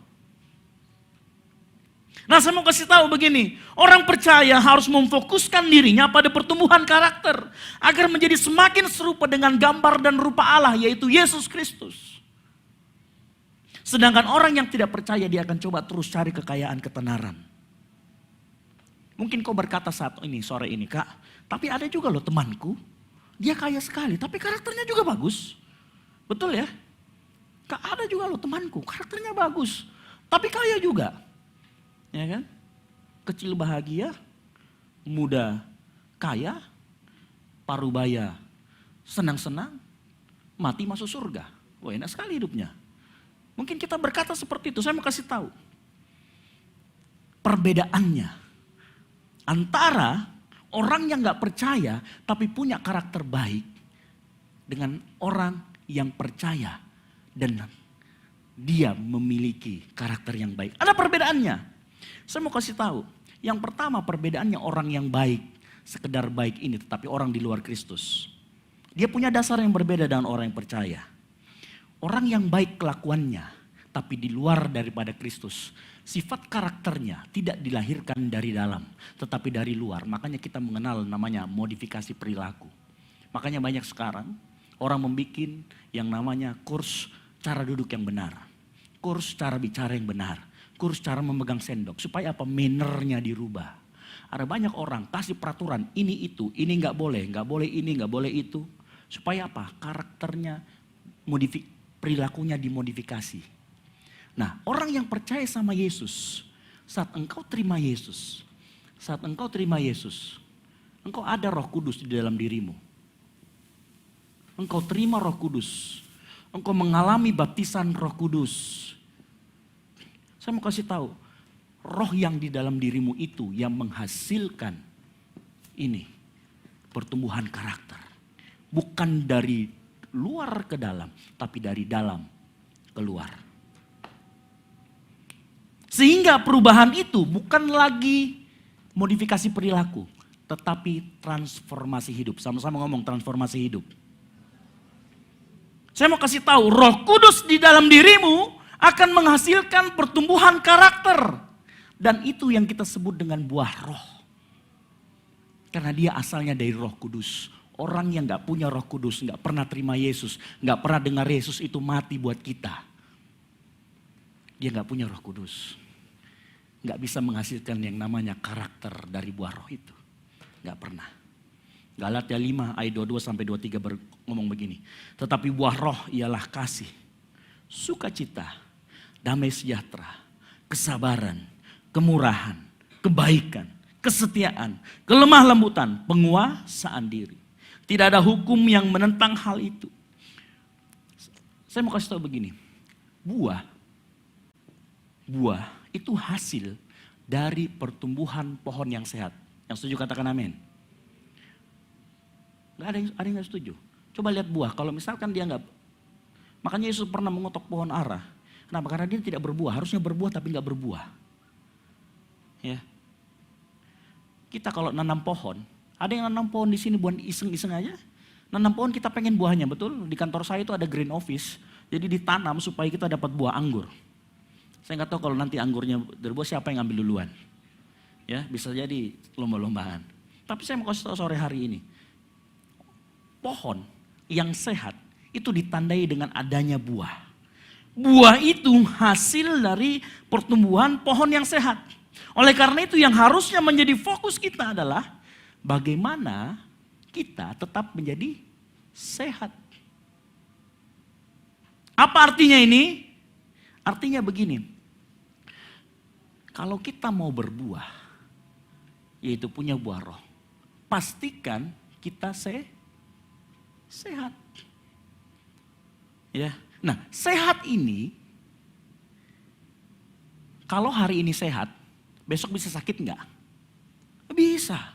Nah saya mau kasih tahu begini. Orang percaya harus memfokuskan dirinya pada pertumbuhan karakter. Agar menjadi semakin serupa dengan gambar dan rupa Allah, yaitu Yesus Kristus. Sedangkan orang yang tidak percaya dia akan coba terus cari kekayaan ketenaran. Mungkin kau berkata saat ini, sore ini, Kak, tapi ada juga loh temanku, dia kaya sekali, tapi karakternya juga bagus. Betul ya? Kak, ada juga loh temanku, karakternya bagus, tapi kaya juga. Ya kan? Kecil bahagia, muda kaya, parubaya senang-senang, mati masuk surga. Wah, enak sekali hidupnya. Mungkin kita berkata seperti itu, saya mau kasih tahu. Perbedaannya antara orang yang gak percaya tapi punya karakter baik dengan orang yang percaya dan dia memiliki karakter yang baik. Ada perbedaannya. Saya mau kasih tahu. Yang pertama perbedaannya orang yang baik, sekedar baik ini tetapi orang di luar Kristus. Dia punya dasar yang berbeda dengan orang yang percaya. Orang yang baik kelakuannya tapi di luar daripada Kristus. Sifat karakternya tidak dilahirkan dari dalam, tetapi dari luar. Makanya kita mengenal namanya modifikasi perilaku. Makanya banyak sekarang orang membuat yang namanya kurs cara duduk yang benar. Kurs cara bicara yang benar. Kurs cara memegang sendok. Supaya apa? Mannernya dirubah. Ada banyak orang kasih peraturan ini itu, ini nggak boleh ini, nggak boleh itu. Supaya apa? Karakternya, perilakunya dimodifikasi. Nah, orang yang percaya sama Yesus, saat engkau terima Yesus, engkau ada Roh Kudus di dalam dirimu. Engkau terima Roh Kudus, engkau mengalami baptisan Roh Kudus. Saya mau kasih tahu, roh yang di dalam dirimu itu yang menghasilkan ini, pertumbuhan karakter. Bukan dari luar ke dalam, tapi dari dalam keluar. Sehingga perubahan itu bukan lagi modifikasi perilaku, tetapi transformasi hidup. Sama-sama ngomong transformasi hidup. Saya mau kasih tahu, Roh Kudus di dalam dirimu akan menghasilkan pertumbuhan karakter. Dan itu yang kita sebut dengan buah roh. Karena dia asalnya dari Roh Kudus. Orang yang gak punya Roh Kudus, gak pernah terima Yesus, gak pernah dengar Yesus itu mati buat kita. Dia gak punya Roh Kudus. Gak bisa menghasilkan yang namanya karakter dari buah roh itu. Gak pernah. Galatia 5 ayat 22-23 ngomong begini. Tetapi buah roh ialah kasih, sukacita, damai sejahtera, kesabaran, kemurahan, kebaikan, kesetiaan, kelemah lembutan, penguasaan diri. Tidak ada hukum yang menentang hal itu. Saya mau kasih tahu begini. Buah itu hasil dari pertumbuhan pohon yang sehat. Yang setuju katakan amin. Gak ada yang gak setuju. Coba lihat buah. Kalau misalkan dia gak, makanya Yesus pernah mengotok pohon ara. Kenapa? Karena dia tidak berbuah. Harusnya berbuah tapi gak berbuah. Ya. Kita kalau nanam pohon, ada yang nanam pohon di sini buat iseng-iseng aja. Nanam pohon kita pengen buahnya, betul? Di kantor saya itu ada green office. Jadi ditanam supaya kita dapat buah anggur. Saya nggak tahu kalau nanti anggurnya berbuah siapa yang ngambil duluan. Ya, bisa jadi lomba-lombaan. Tapi saya mau kasih tahu sore hari ini. Pohon yang sehat itu ditandai dengan adanya buah. Buah itu hasil dari pertumbuhan pohon yang sehat. Oleh karena itu yang harusnya menjadi fokus kita adalah bagaimana kita tetap menjadi sehat. Apa artinya ini? Artinya begini. Kalau kita mau berbuah, yaitu punya buah roh, pastikan kita sehat. Ya. Nah, sehat ini, kalau hari ini sehat, besok bisa sakit enggak? Bisa.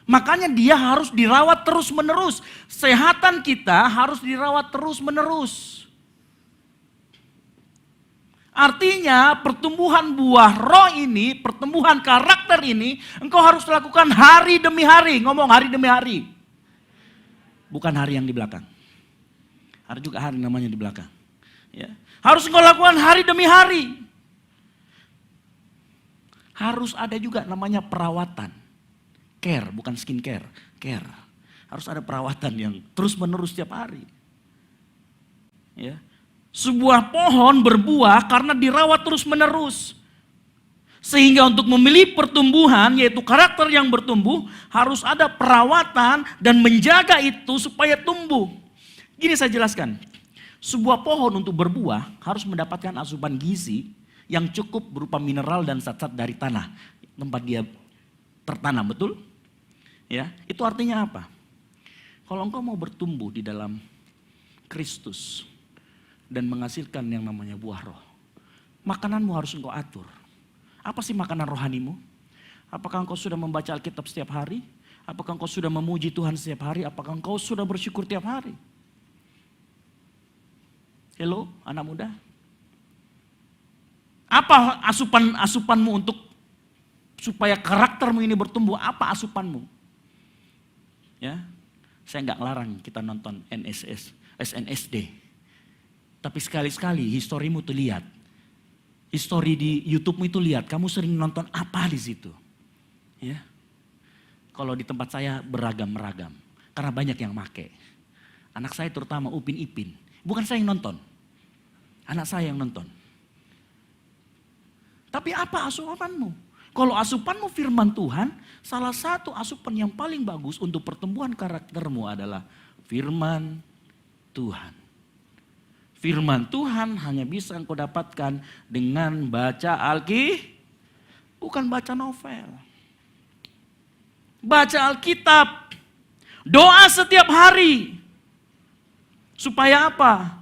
Makanya dia harus dirawat terus menerus. Kesehatan kita harus dirawat terus menerus. Artinya pertumbuhan buah roh ini, pertumbuhan karakter ini, engkau harus lakukan hari demi hari. Ngomong hari demi hari. Bukan hari yang di belakang. Ada juga hari namanya di belakang. Ya. Harus engkau lakukan hari demi hari. Harus ada juga namanya perawatan. Care, bukan skincare. Care. Harus ada perawatan yang terus menerus setiap hari. Ya. Sebuah pohon berbuah karena dirawat terus menerus. Sehingga untuk memilih pertumbuhan, yaitu karakter yang bertumbuh, harus ada perawatan dan menjaga itu supaya tumbuh. Gini saya jelaskan. Sebuah pohon untuk berbuah harus mendapatkan asupan gizi yang cukup berupa mineral dan zat-zat dari tanah. Tempat dia tertanam, betul? Ya, itu artinya apa? Kalau engkau mau bertumbuh di dalam Kristus dan menghasilkan yang namanya buah roh, makananmu harus engkau atur. Apa sih makanan rohanimu? Apakah engkau sudah membaca Alkitab setiap hari? Apakah engkau sudah memuji Tuhan setiap hari? Apakah engkau sudah bersyukur tiap hari? Hello, anak muda? Apa asupanmu untuk supaya karaktermu ini bertumbuh? Apa asupanmu? Ya, saya nggak larang kita nonton SNSD. Tapi sekali-sekali historimu tuh lihat. History di YouTube-mu itu lihat, kamu sering nonton apa di situ. Ya. Kalau di tempat saya beragam-ragam. Karena banyak yang make. Anak saya terutama Upin Ipin. Bukan saya yang nonton. Anak saya yang nonton. Tapi apa asupanmu? Kalau asupanmu firman Tuhan, salah satu asupan yang paling bagus untuk pertumbuhan karaktermu adalah firman Tuhan. Firman Tuhan hanya bisa engkau dapatkan dengan baca bukan baca novel. Baca Alkitab. Doa setiap hari. Supaya apa?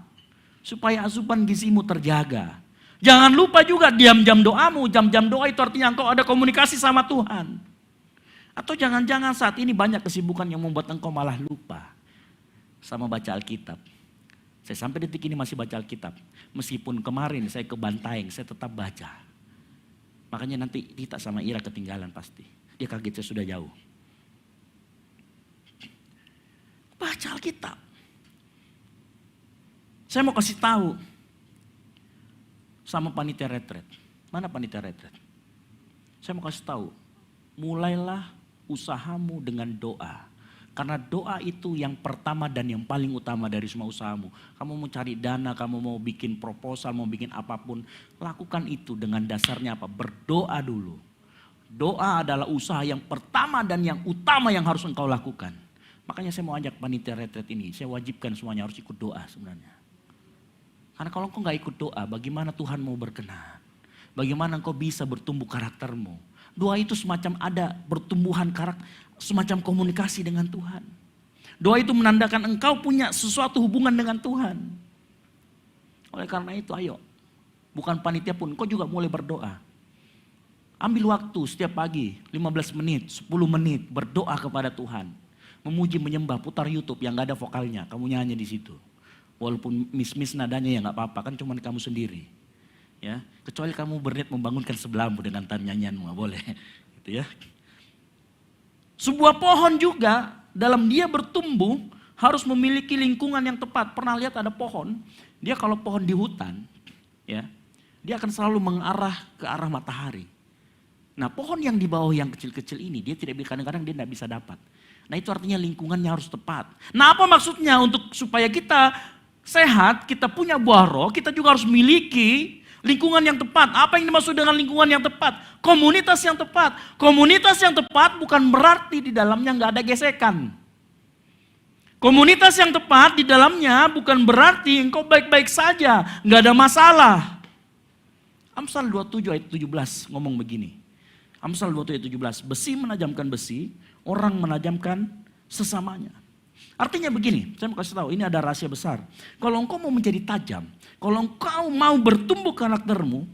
Supaya asupan gizimu terjaga. Jangan lupa juga jam-jam doamu. Jam-jam doa itu artinya engkau ada komunikasi sama Tuhan. Atau jangan-jangan saat ini banyak kesibukan yang membuat engkau malah lupa sama baca Alkitab. Saya sampai detik ini masih baca Alkitab. Meskipun kemarin saya ke Bantaeng, saya tetap baca. Makanya nanti Rita sama Ira ketinggalan pasti. Dia kaget saya sudah jauh. Baca Alkitab. Saya mau kasih tahu sama panitia retret. Mana panitia retret? Saya mau kasih tahu, mulailah usahamu dengan doa. Karena doa itu yang pertama dan yang paling utama dari semua usahamu. Kamu mau cari dana, kamu mau bikin proposal, mau bikin apapun. Lakukan itu dengan dasarnya apa? Berdoa dulu. Doa adalah usaha yang pertama dan yang utama yang harus engkau lakukan. Makanya saya mau ajak panitia retret ini. Saya wajibkan semuanya harus ikut doa sebenarnya. Karena kalau engkau gak ikut doa, bagaimana Tuhan mau berkenan? Bagaimana engkau bisa bertumbuh karaktermu? Doa itu semacam ada pertumbuhan karakter, semacam komunikasi dengan Tuhan. Doa itu menandakan engkau punya sesuatu hubungan dengan Tuhan. Oleh karena itu ayo, bukan panitia pun, engkau juga mulai berdoa. Ambil waktu setiap pagi, 15 menit, 10 menit berdoa kepada Tuhan. Memuji, menyembah, putar YouTube yang gak ada vokalnya, kamu nyanyi di situ. Walaupun mis-mis nadanya ya gak apa-apa, kan cuma kamu sendiri. Ya, kecuali kamu berniat membangunkan sebelahmu dengan nyanyianmu, boleh. Gitu ya. Sebuah pohon juga dalam dia bertumbuh harus memiliki lingkungan yang tepat. Pernah lihat ada pohon, dia kalau pohon di hutan, ya, dia akan selalu mengarah ke arah matahari. Nah, pohon yang di bawah yang kecil-kecil ini dia tidak, kadang-kadang dia tidak bisa dapat. Nah, itu artinya lingkungannya harus tepat. Nah, apa maksudnya untuk supaya kita sehat, kita punya buah roh, kita juga harus memiliki lingkungan yang tepat. Apa yang dimaksud dengan lingkungan yang tepat? Komunitas yang tepat. Komunitas yang tepat bukan berarti di dalamnya nggak ada gesekan. Komunitas yang tepat di dalamnya bukan berarti engkau baik-baik saja, nggak ada masalah. Amsal 27 ayat 17 ngomong begini. Amsal 27 ayat 17, besi menajamkan besi, orang menajamkan sesamanya. Artinya begini, saya mau kasih tahu, ini ada rahasia besar. Kalau engkau mau menjadi tajam, kalau engkau mau bertumbuh karaktermu,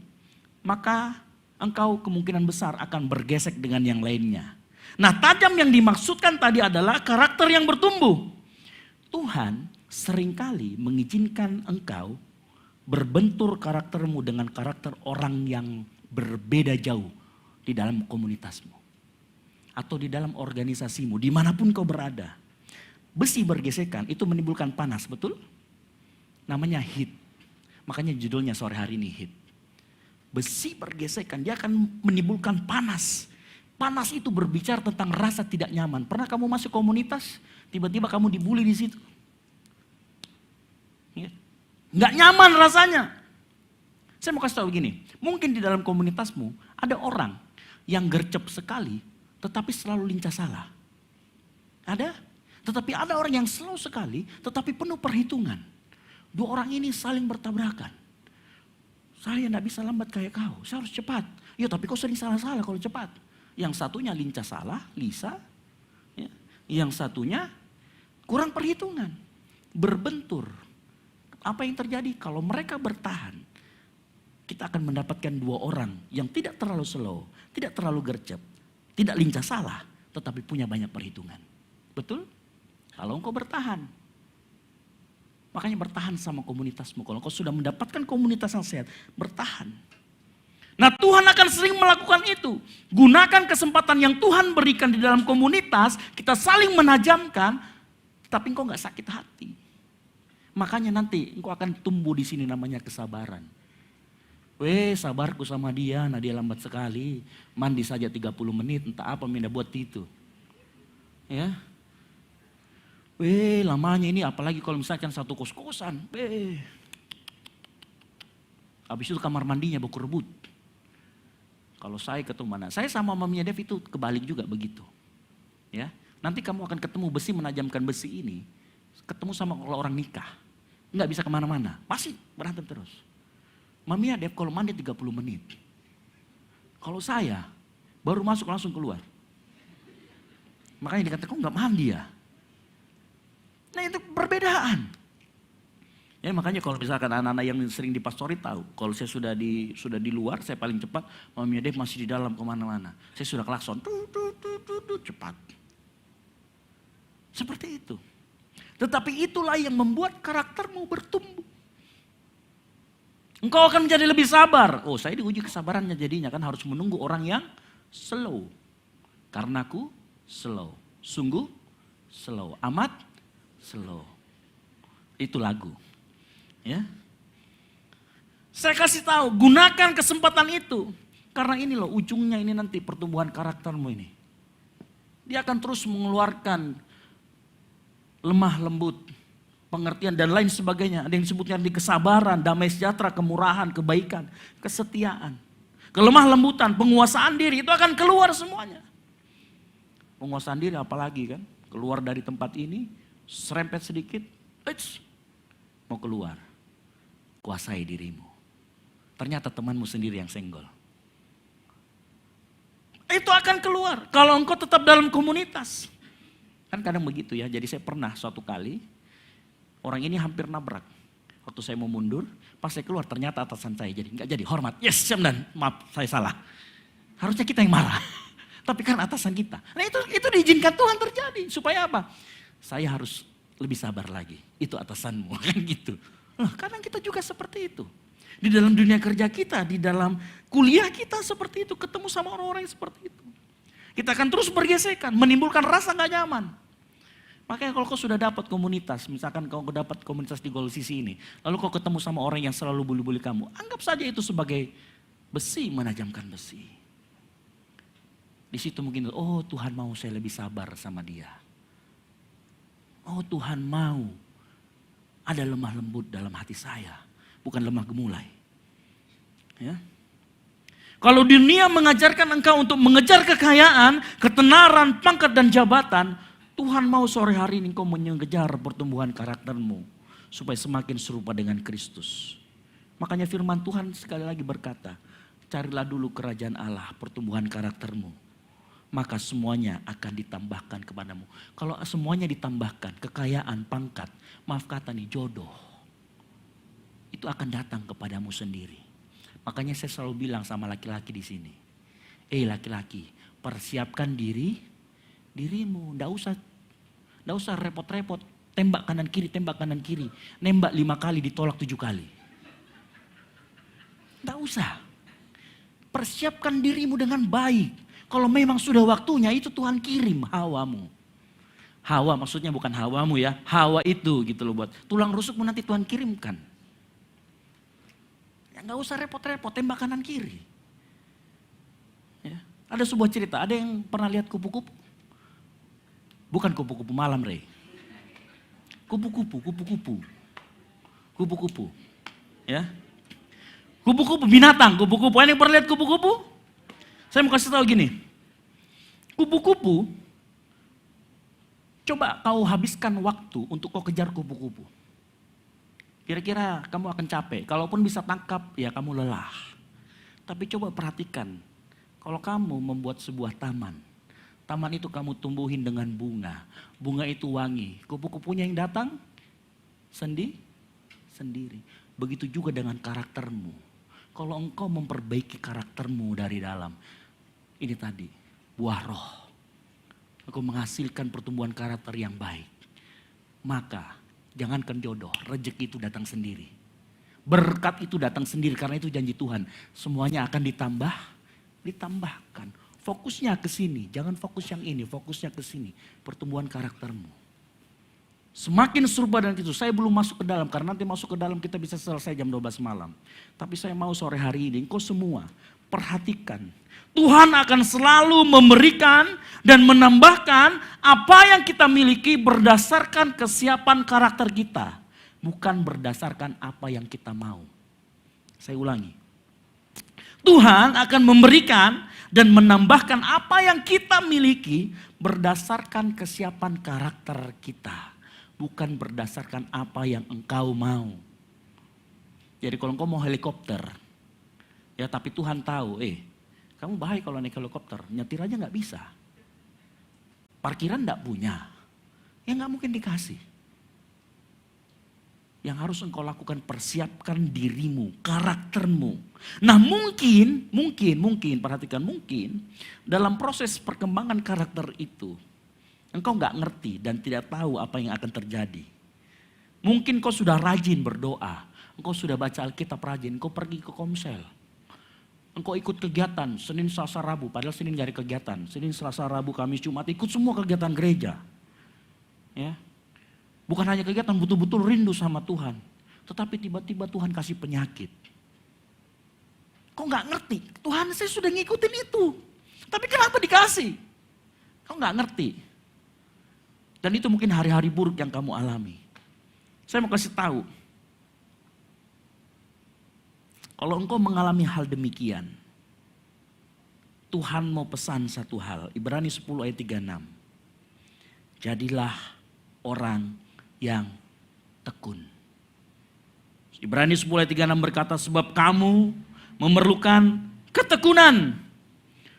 maka engkau kemungkinan besar akan bergesek dengan yang lainnya. Nah, tajam yang dimaksudkan tadi adalah karakter yang bertumbuh. Tuhan seringkali mengizinkan engkau berbentur karaktermu dengan karakter orang yang berbeda jauh di dalam komunitasmu. Atau di dalam organisasimu, dimanapun kau berada. Besi bergesekan itu menimbulkan panas, betul? Namanya heat. Makanya judulnya sore hari ini heat. Besi bergesekan, dia akan menimbulkan panas. Panas itu berbicara tentang rasa tidak nyaman. Pernah kamu masuk komunitas, tiba-tiba kamu dibully di situ? Ya. Nggak nyaman rasanya. Saya mau kasih tahu begini, mungkin di dalam komunitasmu ada orang yang gercep sekali, tetapi selalu lincah salah. Ada? Tetapi ada orang yang slow sekali, tetapi penuh perhitungan. Dua orang ini saling bertabrakan. Saya tidak bisa lambat kayak kau, saya harus cepat. Ya tapi kau sering salah-salah kalau cepat. Yang satunya lincah salah, Lisa. Ya. Yang satunya kurang perhitungan. Berbentur. Apa yang terjadi? Kalau mereka bertahan, kita akan mendapatkan dua orang yang tidak terlalu slow, tidak terlalu gercep, tidak lincah salah, tetapi punya banyak perhitungan. Betul? Kalau engkau bertahan. Makanya bertahan sama komunitasmu. Kalau engkau sudah mendapatkan komunitas yang sehat, bertahan. Nah, Tuhan akan sering melakukan itu. Gunakan kesempatan yang Tuhan berikan di dalam komunitas, kita saling menajamkan, tapi engkau gak sakit hati. Makanya nanti engkau akan tumbuh di sini namanya kesabaran. Sabarku sama dia, nah dia lambat sekali. Mandi saja 30 menit, entah apa minda buat itu. Ya. Lamanya ini apalagi kalau misalkan satu kos-kosan. Habis itu kamar mandinya baku rebut. Kalau saya ketemu mana, saya sama maminya Dev itu kebalik juga begitu. Ya, nanti kamu akan ketemu besi menajamkan besi ini, ketemu sama orang nikah. Nggak bisa kemana-mana, pasti berantem terus. Maminya Dev kalau mandi 30 menit. Kalau saya, baru masuk langsung keluar. Makanya dikatakan, kok nggak mandi ya? Nah itu perbedaan. Ya makanya kalau misalkan anak-anak yang sering di pastori tahu, kalau saya sudah di luar, saya paling cepat, maminya Dev masih di dalam kemana-mana. Saya sudah klakson, cepat. Seperti itu. Tetapi itulah yang membuat karaktermu bertumbuh. Engkau akan menjadi lebih sabar. Oh, saya diuji kesabarannya jadinya kan harus menunggu orang yang slow. Karena aku slow. Sungguh slow. Amat slow. Itu lagu. Ya. Saya kasih tahu, gunakan kesempatan itu. Karena ini loh ujungnya ini nanti pertumbuhan karaktermu ini. Dia akan terus mengeluarkan lemah lembut, pengertian dan lain sebagainya. Ada yang disebutnya di kesabaran, damai sejahtera, kemurahan, kebaikan, kesetiaan. Kelemah lembutan, penguasaan diri itu akan keluar semuanya. Penguasaan diri apalagi kan, keluar dari tempat ini, serempet sedikit, mau keluar. Kuasai dirimu. Ternyata temanmu sendiri yang senggol. Itu akan keluar kalau engkau tetap dalam komunitas. Kan kadang begitu ya, jadi saya pernah suatu kali, orang ini hampir nabrak. Waktu saya mau mundur, pas saya keluar ternyata atasan saya jadi enggak jadi, hormat. Yes, dan maaf saya salah. Harusnya kita yang marah. Tapi kan atasan kita. Nah itu diizinkan Tuhan terjadi. Supaya apa? Saya harus lebih sabar lagi. Itu atasanmu, kan gitu. Nah, kadang kita juga seperti itu. Di dalam dunia kerja kita, di dalam kuliah kita seperti itu. Ketemu sama orang-orang yang seperti itu. Kita akan terus bergesekan, menimbulkan rasa gak nyaman. Makanya kalau kau sudah dapat komunitas, misalkan kau dapat komunitas di Goal CC ini, lalu kau ketemu sama orang yang selalu bully-bully kamu, anggap saja itu sebagai besi menajamkan besi. Di situ mungkin, oh Tuhan mau saya lebih sabar sama dia. Oh Tuhan mau ada lemah lembut dalam hati saya, bukan lemah gemulai. Ya. Kalau dunia mengajarkan engkau untuk mengejar kekayaan, ketenaran, pangkat dan jabatan, Tuhan mau sore hari ini engkau mengejar pertumbuhan karaktermu supaya semakin serupa dengan Kristus. Makanya firman Tuhan sekali lagi berkata, carilah dulu kerajaan Allah, pertumbuhan karaktermu. Maka semuanya akan ditambahkan kepadamu. Kalau semuanya ditambahkan, kekayaan, pangkat, maaf kata nih, jodoh. Itu akan datang kepadamu sendiri. Makanya saya selalu bilang sama laki-laki di sini. Laki-laki, persiapkan dirimu. Nggak usah repot-repot. Tembak kanan kiri. Nembak 5 kali, ditolak 7 kali. Nggak usah. Persiapkan dirimu dengan baik. Kalau memang sudah waktunya, itu Tuhan kirim hawamu. Hawa maksudnya bukan hawamu ya. Hawa itu gitu loh buat. Tulang rusukmu nanti Tuhan kirimkan. Ya nggak usah repot-repot, tembak kanan kiri. Ya. Ada sebuah cerita, ada yang pernah lihat kupu-kupu? Bukan kupu-kupu malam, Rey. Kupu-kupu. Kupu-kupu. Ya. Kupu-kupu binatang, kupu-kupu. Ada yang pernah lihat kupu-kupu? Saya mau kasih tahu gini, kupu-kupu, coba kau habiskan waktu untuk kau kejar kupu-kupu. Kira-kira kamu akan capek, kalaupun bisa tangkap ya kamu lelah. Tapi coba perhatikan, kalau kamu membuat sebuah taman itu kamu tumbuhin dengan bunga itu wangi, kupu-kupunya yang datang sendiri. Begitu juga dengan karaktermu. Kalau engkau memperbaiki karaktermu dari dalam, ini tadi, buah roh. Engkau menghasilkan pertumbuhan karakter yang baik. Maka, jangankan jodoh, rezeki itu datang sendiri. Berkat itu datang sendiri karena itu janji Tuhan. Semuanya akan ditambahkan. Fokusnya ke sini, jangan fokus yang ini, fokusnya ke sini. Pertumbuhan karaktermu. Semakin serupa dengan Kristus. Saya belum masuk ke dalam, karena nanti masuk ke dalam kita bisa selesai jam 12 malam. Tapi saya mau sore hari ini, engkau semua perhatikan. Tuhan akan selalu memberikan dan menambahkan apa yang kita miliki berdasarkan kesiapan karakter kita. Bukan berdasarkan apa yang kita mau. Saya ulangi. Tuhan akan memberikan dan menambahkan apa yang kita miliki berdasarkan kesiapan karakter kita. Bukan berdasarkan apa yang engkau mau. Jadi kalau engkau mau helikopter, ya tapi Tuhan tahu, kamu bahaya kalau naik helikopter, nyetir aja gak bisa. Parkiran gak punya, ya gak mungkin dikasih. Yang harus engkau lakukan, persiapkan dirimu, karaktermu. Nah mungkin, perhatikan mungkin dalam proses perkembangan karakter itu, engkau gak ngerti dan tidak tahu apa yang akan terjadi. Mungkin kau sudah rajin berdoa, engkau sudah baca Alkitab rajin, engkau pergi ke komsel. Engkau ikut kegiatan Senin, Selasa, Rabu, padahal Senin gak ada kegiatan. Senin, Selasa, Rabu, Kamis, Jumat, ikut semua kegiatan gereja. Ya. Bukan hanya kegiatan, betul-betul rindu sama Tuhan. Tetapi tiba-tiba Tuhan kasih penyakit. Kau gak ngerti, Tuhan saya sudah ngikutin itu. Tapi kenapa dikasih? Kau gak ngerti. Dan itu mungkin hari-hari buruk yang kamu alami. Saya mau kasih tahu. Kalau engkau mengalami hal demikian, Tuhan mau pesan satu hal. Ibrani 10 ayat 36. Jadilah orang yang tekun. Ibrani 10 ayat 36 berkata, sebab kamu memerlukan ketekunan.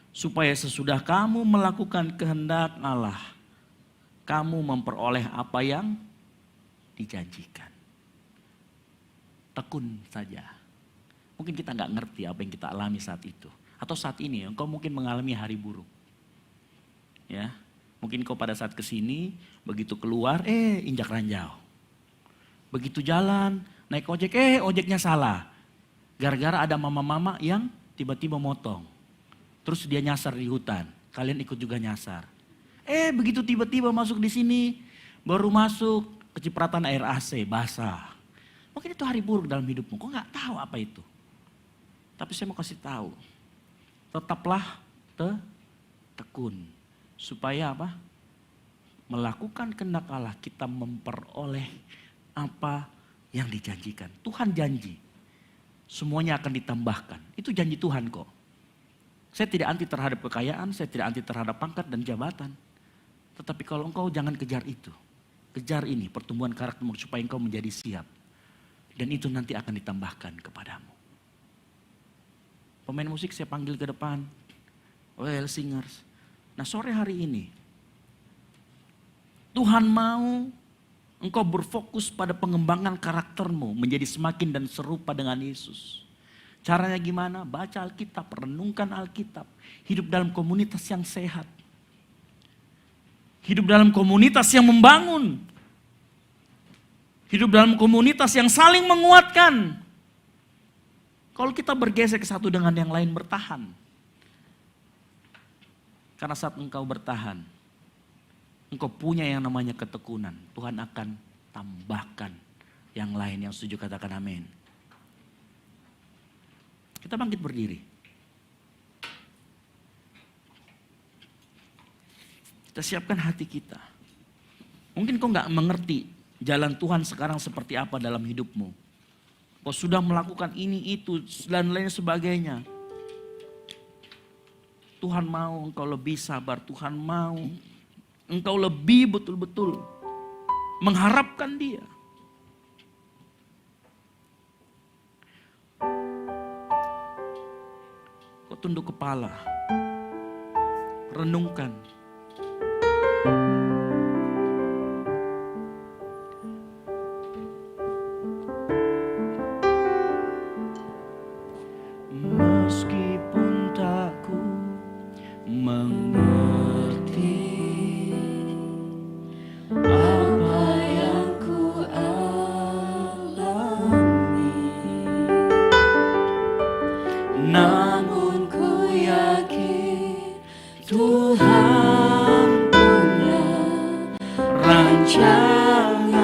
Supaya sesudah kamu melakukan kehendak Allah, kamu memperoleh apa yang dijanjikan. Tekun saja. Mungkin kita nggak ngerti apa yang kita alami saat itu. Atau saat ini engkau mungkin mengalami hari buruk. Ya, mungkin kau pada saat kesini, begitu keluar, injak ranjau. Begitu jalan, naik ojek, ojeknya salah. Gara-gara ada mama-mama yang tiba-tiba motong. Terus dia nyasar di hutan, kalian ikut juga nyasar. Begitu tiba-tiba masuk di sini, baru masuk kecipratan air AC, basah. Mungkin itu hari buruk dalam hidupmu, kau gak tahu apa itu. Tapi saya mau kasih tahu, tetaplah tekun. Supaya apa? Melakukan kehendak Allah, kita memperoleh apa yang dijanjikan. Tuhan janji, semuanya akan ditambahkan. Itu janji Tuhan kok. Saya tidak anti terhadap kekayaan, saya tidak anti terhadap pangkat dan jabatan. Tetapi kalau engkau jangan kejar itu. Kejar ini, pertumbuhan karaktermu supaya engkau menjadi siap. Dan itu nanti akan ditambahkan kepadamu. Pemain musik saya panggil ke depan. Singers. Nah sore hari ini, Tuhan mau engkau berfokus pada pengembangan karaktermu. Menjadi semakin dan serupa dengan Yesus. Caranya gimana? Baca Alkitab, renungkan Alkitab. Hidup dalam komunitas yang sehat. Hidup dalam komunitas yang membangun. Hidup dalam komunitas yang saling menguatkan. Kalau kita bergesek satu dengan yang lain, bertahan. Karena saat engkau bertahan, engkau punya yang namanya ketekunan. Tuhan akan tambahkan yang lain. Yang setuju katakan amin. Kita bangkit berdiri. Kita siapkan hati kita. Mungkin kau gak mengerti jalan Tuhan sekarang seperti apa dalam hidupmu. Kau sudah melakukan ini, itu, dan lain sebagainya. Tuhan mau engkau lebih sabar. Tuhan mau engkau lebih betul-betul mengharapkan Dia. Kau tunduk kepala. Renungkan. Meskipun tak ku mengerti apa yang ku alami, namun ku yakin Tuhan punya rancangan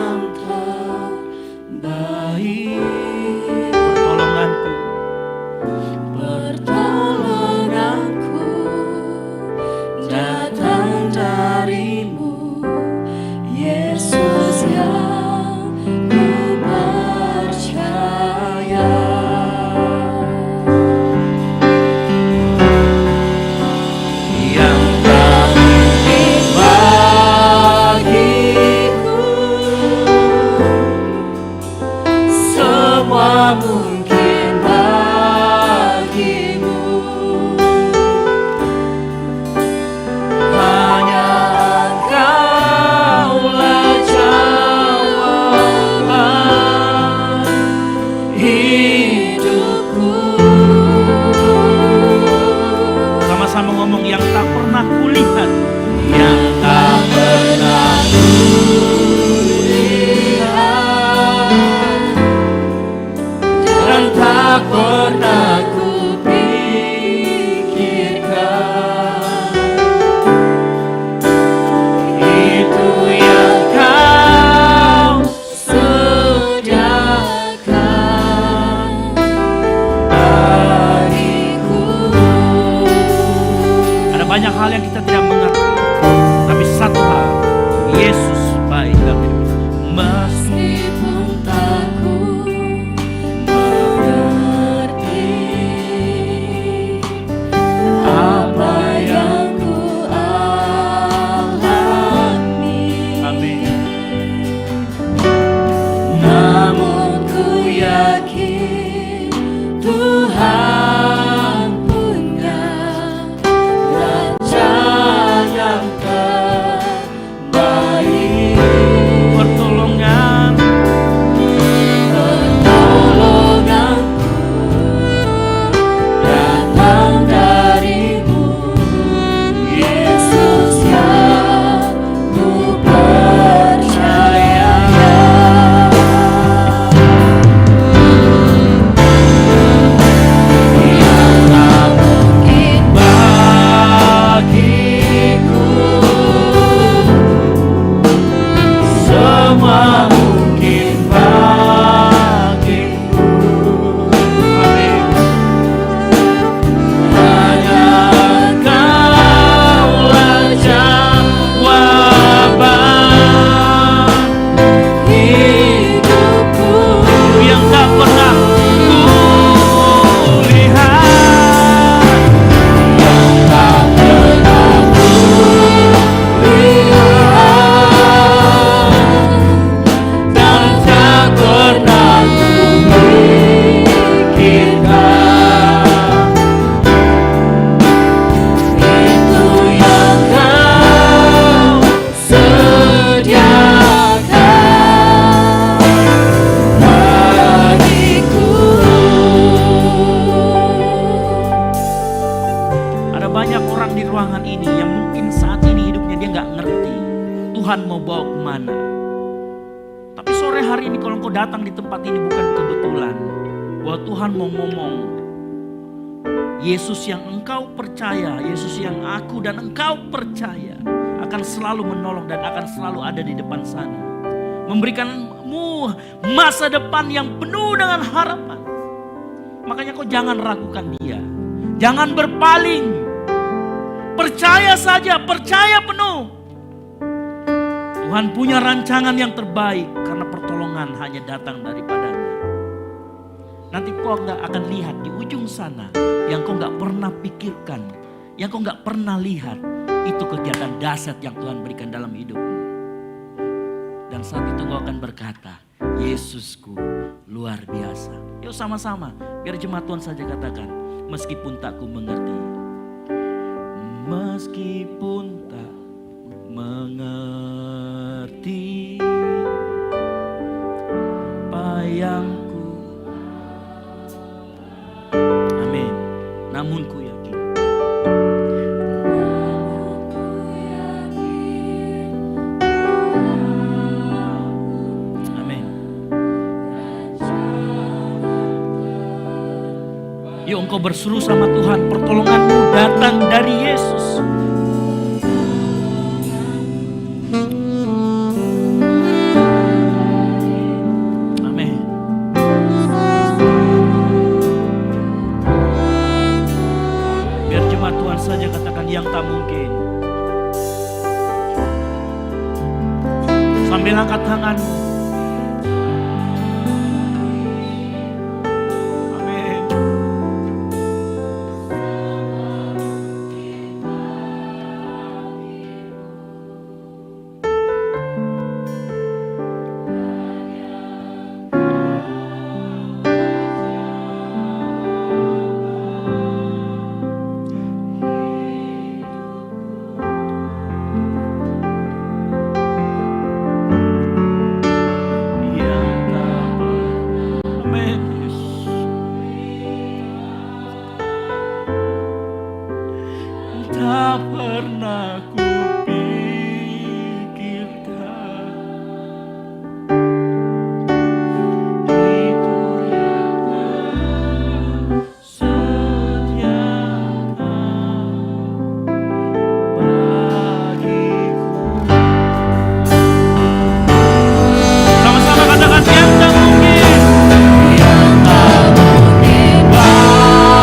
sore hari ini kalau engkau datang di tempat ini bukan kebetulan. Bahwa Tuhan mau ngomong. Yesus yang engkau percaya, Yesus yang aku dan engkau percaya akan selalu menolong dan akan selalu ada di depan sana. Memberikanmu masa depan yang penuh dengan harapan. Makanya kau jangan ragukan dia. Jangan berpaling. Percaya saja, percaya penuh. Tuhan punya rancangan yang terbaik karena pertolongan hanya datang daripadanya. Nanti kau gak akan lihat di ujung sana yang kau gak pernah pikirkan, yang kau gak pernah lihat. Itu kegiatan dahsyat yang Tuhan berikan dalam hidupmu. Dan saat itu kau akan berkata, Yesusku luar biasa. Yuk sama-sama, biar jemaat Tuhan saja katakan, meskipun tak ku mengerti. Meskipun tak mengerti apa yang ku, amin. Namun ku yakin. Amin. Yuk engkau berseru sama Tuhan, pertolonganmu datang dari Yesus. Amin. Biar jemaat Tuhan saja katakan yang tak mungkin. Sambil angkat tangan. Amin. Tak pernah kupikirkan itu yang sediakan bagiku. Sama-sama katakan yang tak mungkin. Yang tak mungkin bagiku.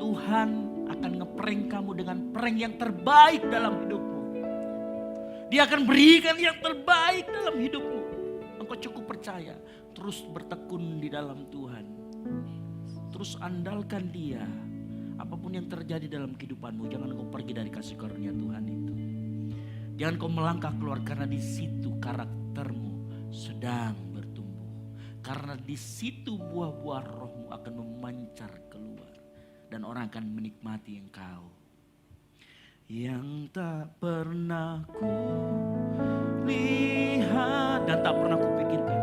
Tuhan akan ngeprank kamu dengan prank yang terbaik dalam hidupmu. Dia akan berikan yang terbaik dalam hidupmu. Engkau cukup percaya, terus bertekun di dalam Tuhan. Terus andalkan Dia. Apapun yang terjadi dalam kehidupanmu, jangan kau pergi dari kasih karunia Tuhan itu. Jangan kau melangkah keluar, karena di situ karaktermu sedang bertumbuh. Karena di situ buah-buah rohmu akan memancar keluar. Dan orang akan menikmati engkau. Yang tak pernah ku lihat dan tak pernah ku pikirkan.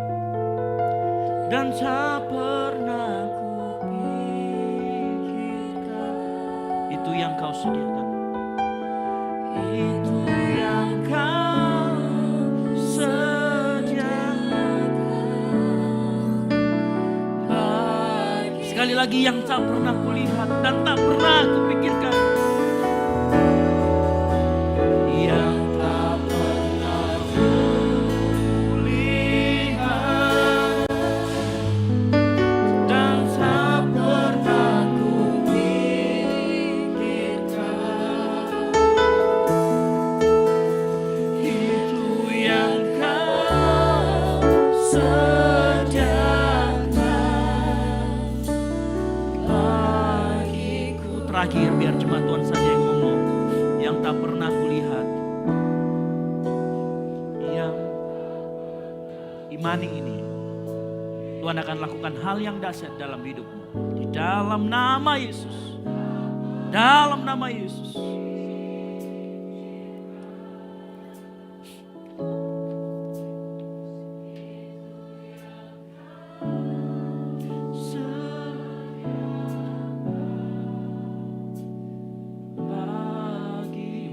Dan tak pernah ku pikirkan. Itu yang kau sediakan. Itu yang kau sediakan. Sekali lagi, yang tak pernah kulihat dan tak pernah kupikirkan. Yang tak pernah kulihat dan tak pernah kupikirkan. Itu yang kau sediakan bagiku. Terakhir, biar cuma Tuhan saja yang ngomong. Yang tak pernah kulihat, yang imani ini, Tuhan akan lakukan hal yang dahsyat dalam hidupmu. Di dalam nama Yesus. Dalam nama Yesus.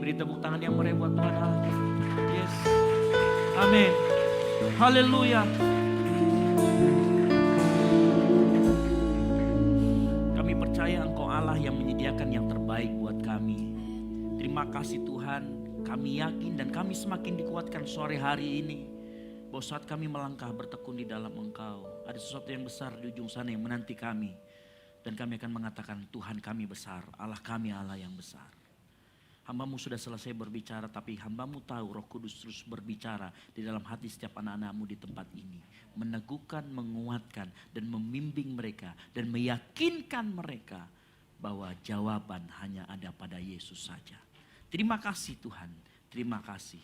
Beri tepuk tangan yang meriah buat Tuhan Allah. Yes. Amin. Haleluya. Kami percaya Engkau Allah yang menyediakan yang terbaik buat kami. Terima kasih Tuhan. Kami yakin dan kami semakin dikuatkan sore hari ini. Bahwa saat kami melangkah bertekun di dalam Engkau, ada sesuatu yang besar di ujung sana yang menanti kami. Dan kami akan mengatakan, Tuhan kami besar, Allah kami Allah yang besar. Hambamu sudah selesai berbicara, tapi hambamu tahu Roh Kudus terus berbicara di dalam hati setiap anak-anakmu di tempat ini. Meneguhkan, menguatkan, dan membimbing mereka. Dan meyakinkan mereka bahwa jawaban hanya ada pada Yesus saja. Terima kasih Tuhan, terima kasih.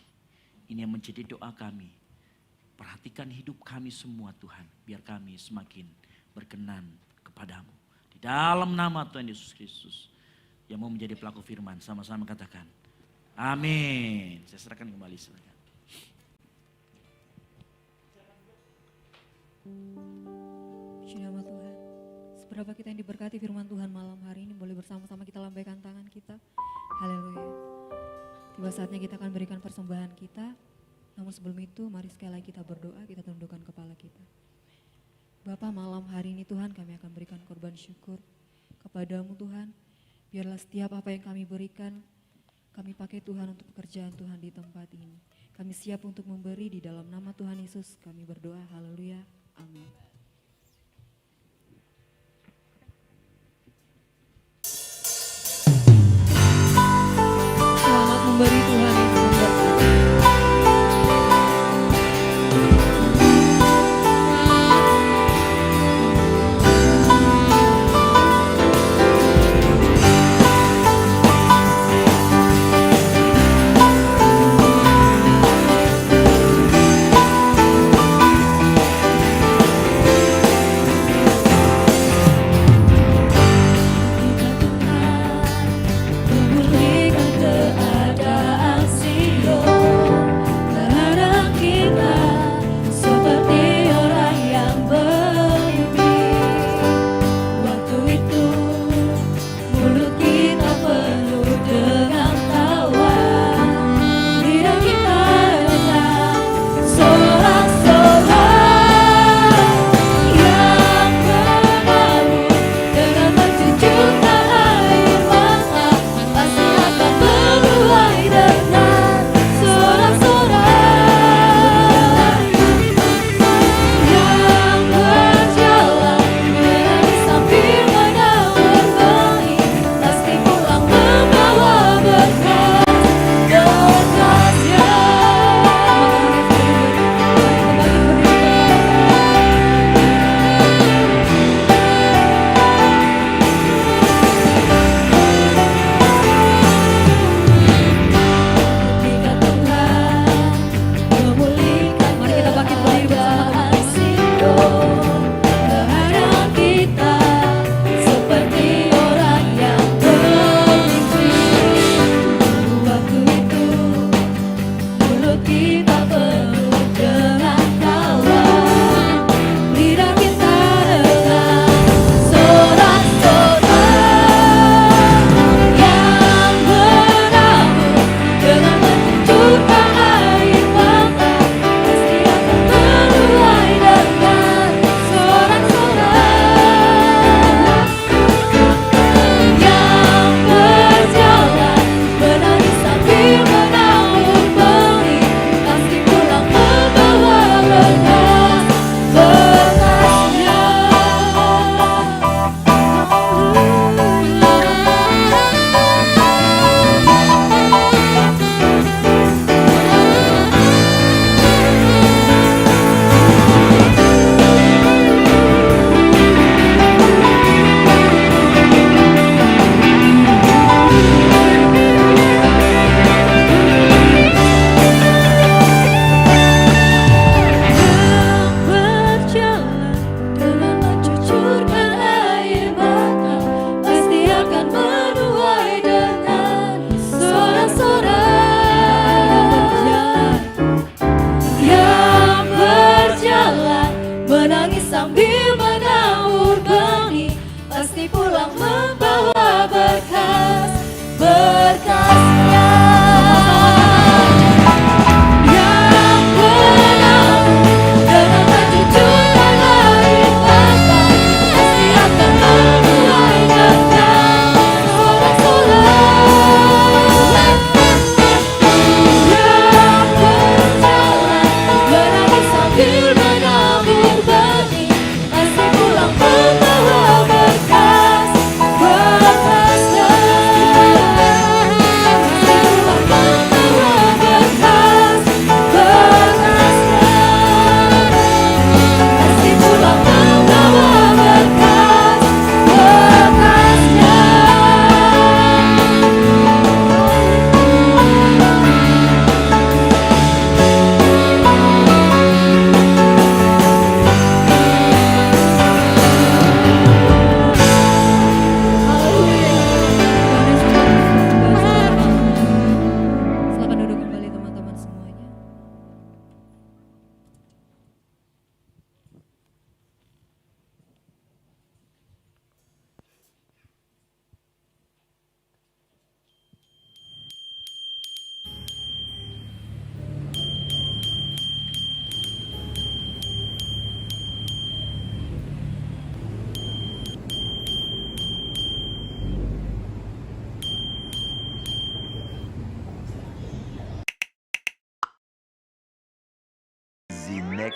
Ini yang menjadi doa kami. Perhatikan hidup kami semua Tuhan, biar kami semakin berkenan kepadamu. Di dalam nama Tuhan Yesus Kristus. Yang mau menjadi pelaku firman, sama-sama katakan amin. Saya serahkan kembali, silakan. Puji nama Tuhan. Seberapa kita yang diberkati firman Tuhan malam hari ini, boleh bersama-sama kita lambaikan tangan kita. Haleluya. Tiba saatnya kita akan berikan persembahan kita. Namun sebelum itu, mari sekali lagi kita berdoa, kita tundukkan kepala kita. Bapa, malam hari ini Tuhan, kami akan berikan korban syukur kepadamu Tuhan. Biarlah setiap apa yang kami berikan, kami pakai Tuhan untuk pekerjaan Tuhan di tempat ini. Kami siap untuk memberi di dalam nama Tuhan Yesus. Kami berdoa, haleluya, amin. Selamat memberi Tuhan yang memberkati.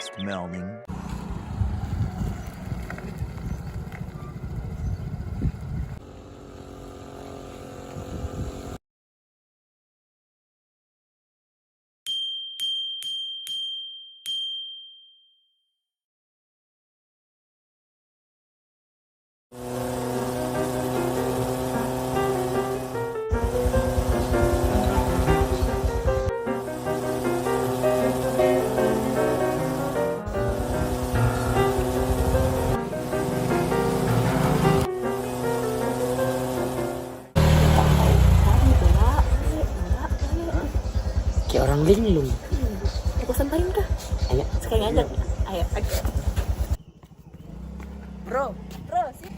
next morning. Kayak orang linglung. Aku samperin kah? Ayo. Sekali ngajak. Ayo, oke. Bro. Sip.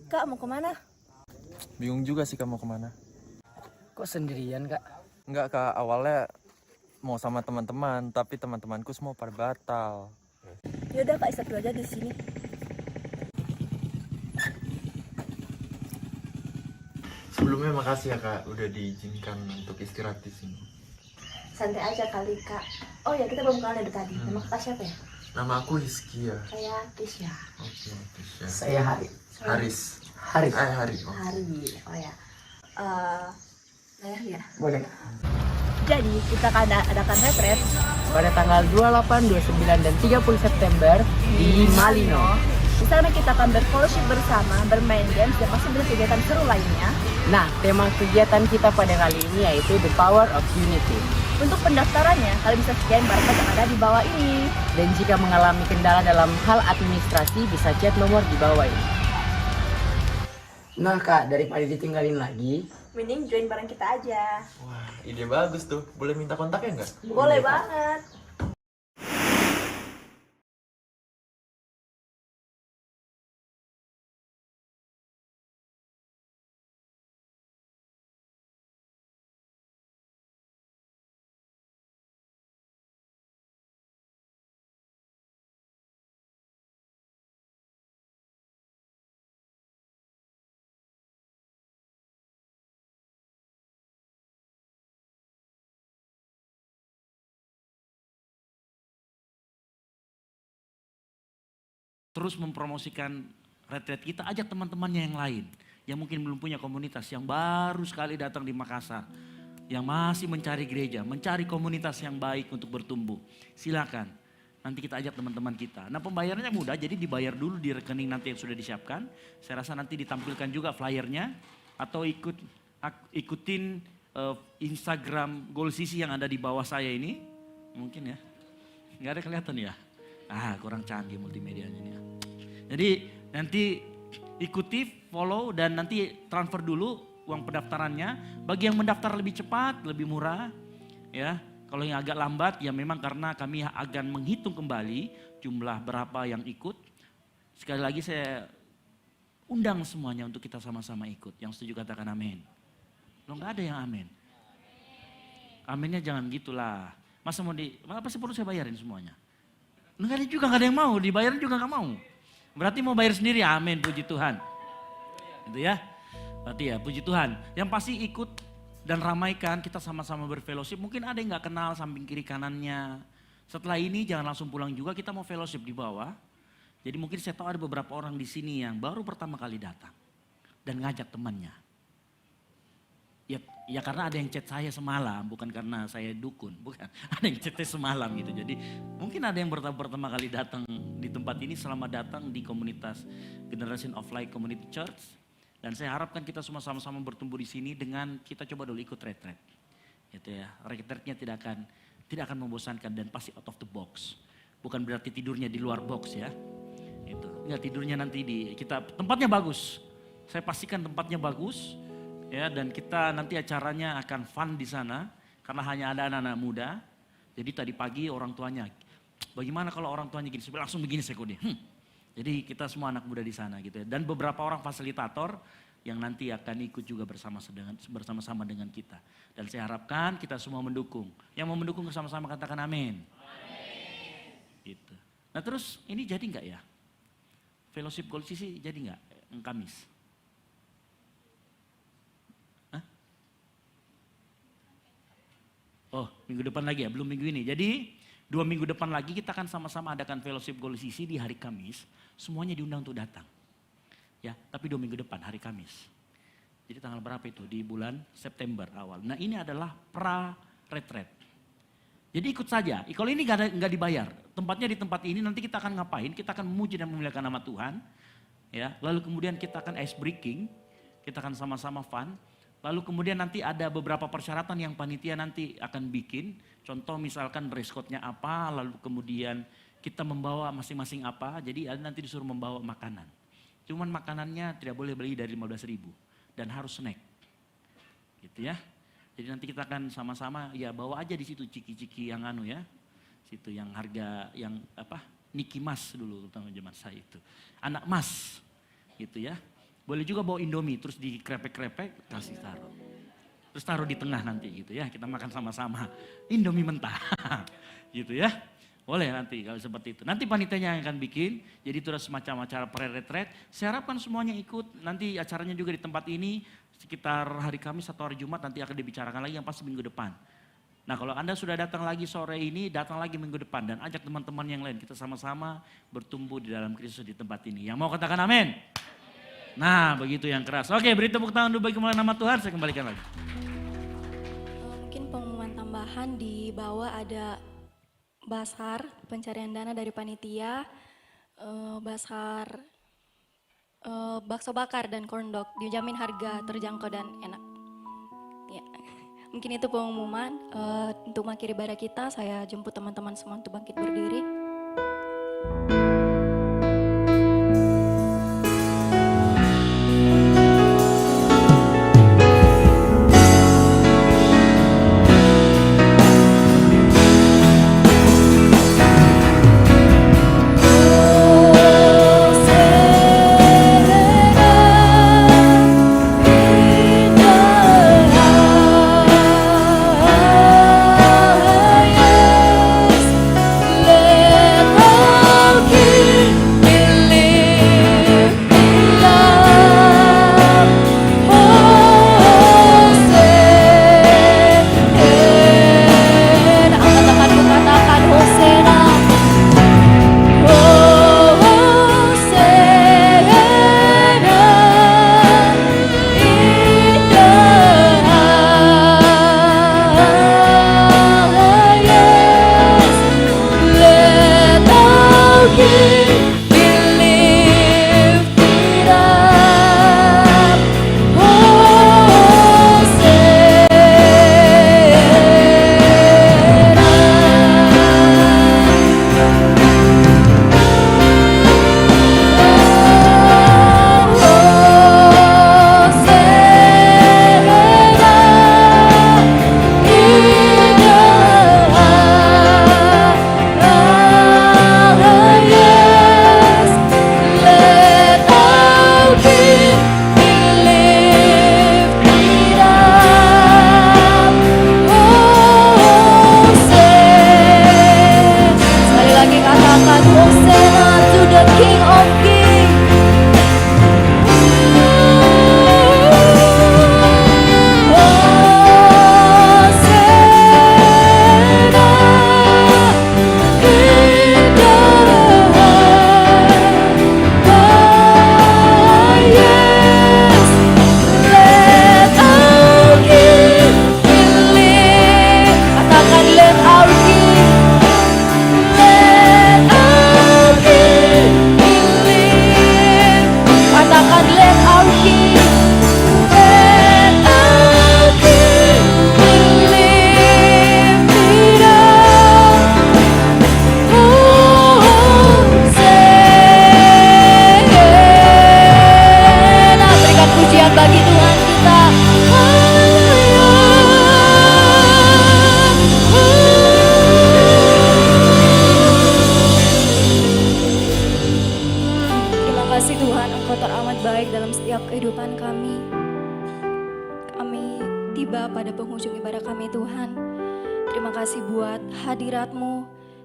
Kak, mau kemana? Bingung juga sih kamu kemana. Kok sendirian, Kak? Enggak Kak, awalnya mau sama teman-teman, tapi teman-temanku semua pada batal. Yaudah Kak, istirahat dulu aja di sini. Sebelumnya makasih ya Kak, udah diizinkan untuk istirahat di sini. Santai aja kali Kak. Oh ya, kita belum kenal dari tadi. Nama Kakak siapa ya? Nama aku Rizky ya. Saya Tisha. Oke, Tisha. Saya Hari. Haris. Hari. Hari. Oh. Hari. Oh ya. Ya. Boleh. Jadi kita akan adakan retret Pada tanggal 28, 29, dan 30 September di Malino. Di sana kita akan berfellowship bersama, bermain games, dan pasti banyak kegiatan seru lainnya. Nah, tema kegiatan kita pada kali ini yaitu The Power of Unity. Untuk pendaftarannya, kalian bisa scan barcode yang ada di bawah ini. Dan jika mengalami kendala dalam hal administrasi, bisa chat nomor di bawah ini. Nah Kak, daripada ditinggalin lagi, Mending join bareng kita aja. Wah, ide bagus tuh. Boleh minta kontaknya nggak? Boleh banget. Terus mempromosikan retret kita, ajak teman-temannya yang lain. Yang mungkin belum punya komunitas, yang baru sekali datang di Makassar. Yang masih mencari gereja, mencari komunitas yang baik untuk bertumbuh. Silakan, nanti kita ajak teman-teman kita. Nah, pembayarannya mudah, jadi dibayar dulu di rekening nanti yang sudah disiapkan. Saya rasa nanti ditampilkan juga flyernya. Atau ikutin Instagram Goal CC yang ada di bawah saya ini. Mungkin ya, nggak ada kelihatan ya. Kurang canggih multimedianya ini ya. Jadi nanti ikuti, follow, dan nanti transfer dulu uang pendaftarannya. Bagi yang mendaftar lebih cepat, lebih murah ya. Kalau yang agak lambat ya memang karena kami akan menghitung kembali jumlah berapa yang ikut. Sekali lagi saya undang semuanya untuk kita sama-sama ikut. Yang setuju katakan amin. Lo nggak ada yang amin. Aminnya jangan gitulah. Masa sih perlu saya bayarin semuanya? Enggak ada juga, nggak ada yang mau, dibayarin juga nggak mau. Berarti mau bayar sendiri, amin, puji Tuhan. Gitu ya, berarti ya puji Tuhan. Yang pasti ikut dan ramaikan, kita sama-sama berfellowship. Mungkin ada yang nggak kenal samping kiri kanannya. Setelah ini jangan langsung pulang juga, kita mau fellowship di bawah. Jadi mungkin saya tahu ada beberapa orang di sini yang baru pertama kali datang. Dan ngajak temannya. Ya karena ada yang chat saya semalam, bukan karena saya dukun, bukan. Ada yang chatnya semalam gitu. Jadi mungkin ada yang pertama kali datang di tempat ini, selamat datang di komunitas Generation of Light Community Church. Dan saya harapkan kita semua sama-sama bertumbuh di sini dengan kita coba dulu ikut retret. Gitu ya, retretnya tidak akan membosankan dan pasti out of the box. Bukan berarti tidurnya di luar box ya. Itu. Enggak, tidurnya nanti tempatnya bagus. Saya pastikan tempatnya bagus. Ya, dan kita nanti acaranya akan fun di sana karena hanya ada anak-anak muda. Jadi tadi pagi orang tuanya, bagaimana kalau orang tuanya gini, langsung begini sekode. Jadi kita semua anak muda di sana gitu ya. Dan beberapa orang fasilitator yang nanti akan ikut juga bersama-sama dengan kita. Dan saya harapkan kita semua mendukung. Yang mau mendukung bersama-sama katakan amin. Gitu. Nah terus ini jadi nggak ya? Fellowship Goal CC jadi nggak? yang Kamis? Hah? Oh, minggu depan lagi ya, belum minggu ini. Jadi 2 minggu depan lagi kita akan sama-sama adakan fellowship GoalCC di hari Kamis. Semuanya diundang untuk datang. Ya, tapi 2 minggu depan hari Kamis. Jadi tanggal berapa itu? Di bulan September awal. Nah ini adalah pra-retreat. Jadi ikut saja. Kalau ini nggak dibayar. Tempatnya di tempat ini nanti kita akan ngapain? Kita akan memuji dan memuliakan nama Tuhan. Ya, lalu kemudian kita akan ice breaking. Kita akan sama-sama fun. Lalu kemudian nanti ada beberapa persyaratan yang panitia nanti akan bikin. Contoh misalkan dress code-nya apa, lalu kemudian kita membawa masing-masing apa. Jadi nanti disuruh membawa makanan. Cuman makanannya tidak boleh beli dari 15.000 dan harus snack. Gitu ya. Jadi nanti kita akan sama-sama ya bawa aja di situ ciki-ciki yang anu ya. Situ yang harga yang apa? Niki Mas dulu terutama zaman saya itu. Anak Mas. Gitu ya. Boleh juga bawa Indomie terus dikrepek-krepek kasih taruh. Terus taruh di tengah nanti gitu ya. Kita makan sama-sama. Indomie mentah. Gitu ya. Boleh nanti kalau seperti itu. Nanti panitianya yang akan bikin. Jadi itu ada semacam acara pre-retreat. Saya harapkan semuanya ikut. Nanti acaranya juga di tempat ini. Sekitar hari Kamis atau hari Jumat nanti akan dibicarakan lagi yang pasti minggu depan. Nah kalau Anda sudah datang lagi sore ini, datang lagi minggu depan. Dan ajak teman-teman yang lain. Kita sama-sama bertumbuh di dalam Kristus di tempat ini. Yang mau katakan amin? Nah begitu yang keras. Oke, beri tepuk tangan dulu bagi kemuliaan nama Tuhan. Saya kembalikan lagi. Mungkin pengumuman tambahan di bawah ada basar pencarian dana dari panitia, basar bakso bakar dan corn dog dijamin harga terjangkau dan enak. Ya, mungkin itu pengumuman. Untuk mengakhiri ibadah kita, saya jemput teman-teman semua untuk bangkit berdiri.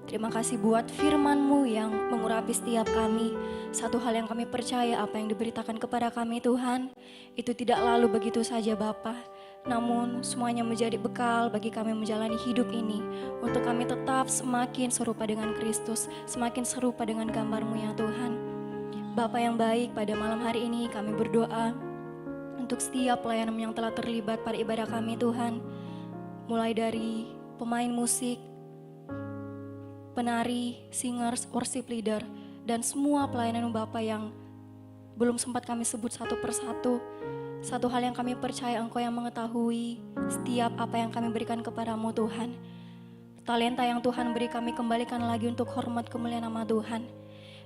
Terima kasih buat firman-Mu yang mengurapi setiap kami. Satu hal yang kami percaya, apa yang diberitakan kepada kami Tuhan, itu tidak lalu begitu saja Bapa. Namun semuanya menjadi bekal bagi kami menjalani hidup ini. Untuk kami tetap semakin serupa dengan Kristus, semakin serupa dengan gambar-Mu ya Tuhan. Bapa yang baik, pada malam hari ini kami berdoa untuk setiap pelayanan yang telah terlibat pada ibadah kami Tuhan. Mulai dari pemain musik, penari, singers, worship leader, dan semua pelayanan Bapa yang belum sempat kami sebut satu persatu. Satu hal yang kami percaya, Engkau yang mengetahui setiap apa yang kami berikan kepadamu Tuhan. Talenta yang Tuhan beri kami kembalikan lagi untuk hormat kemuliaan nama Tuhan.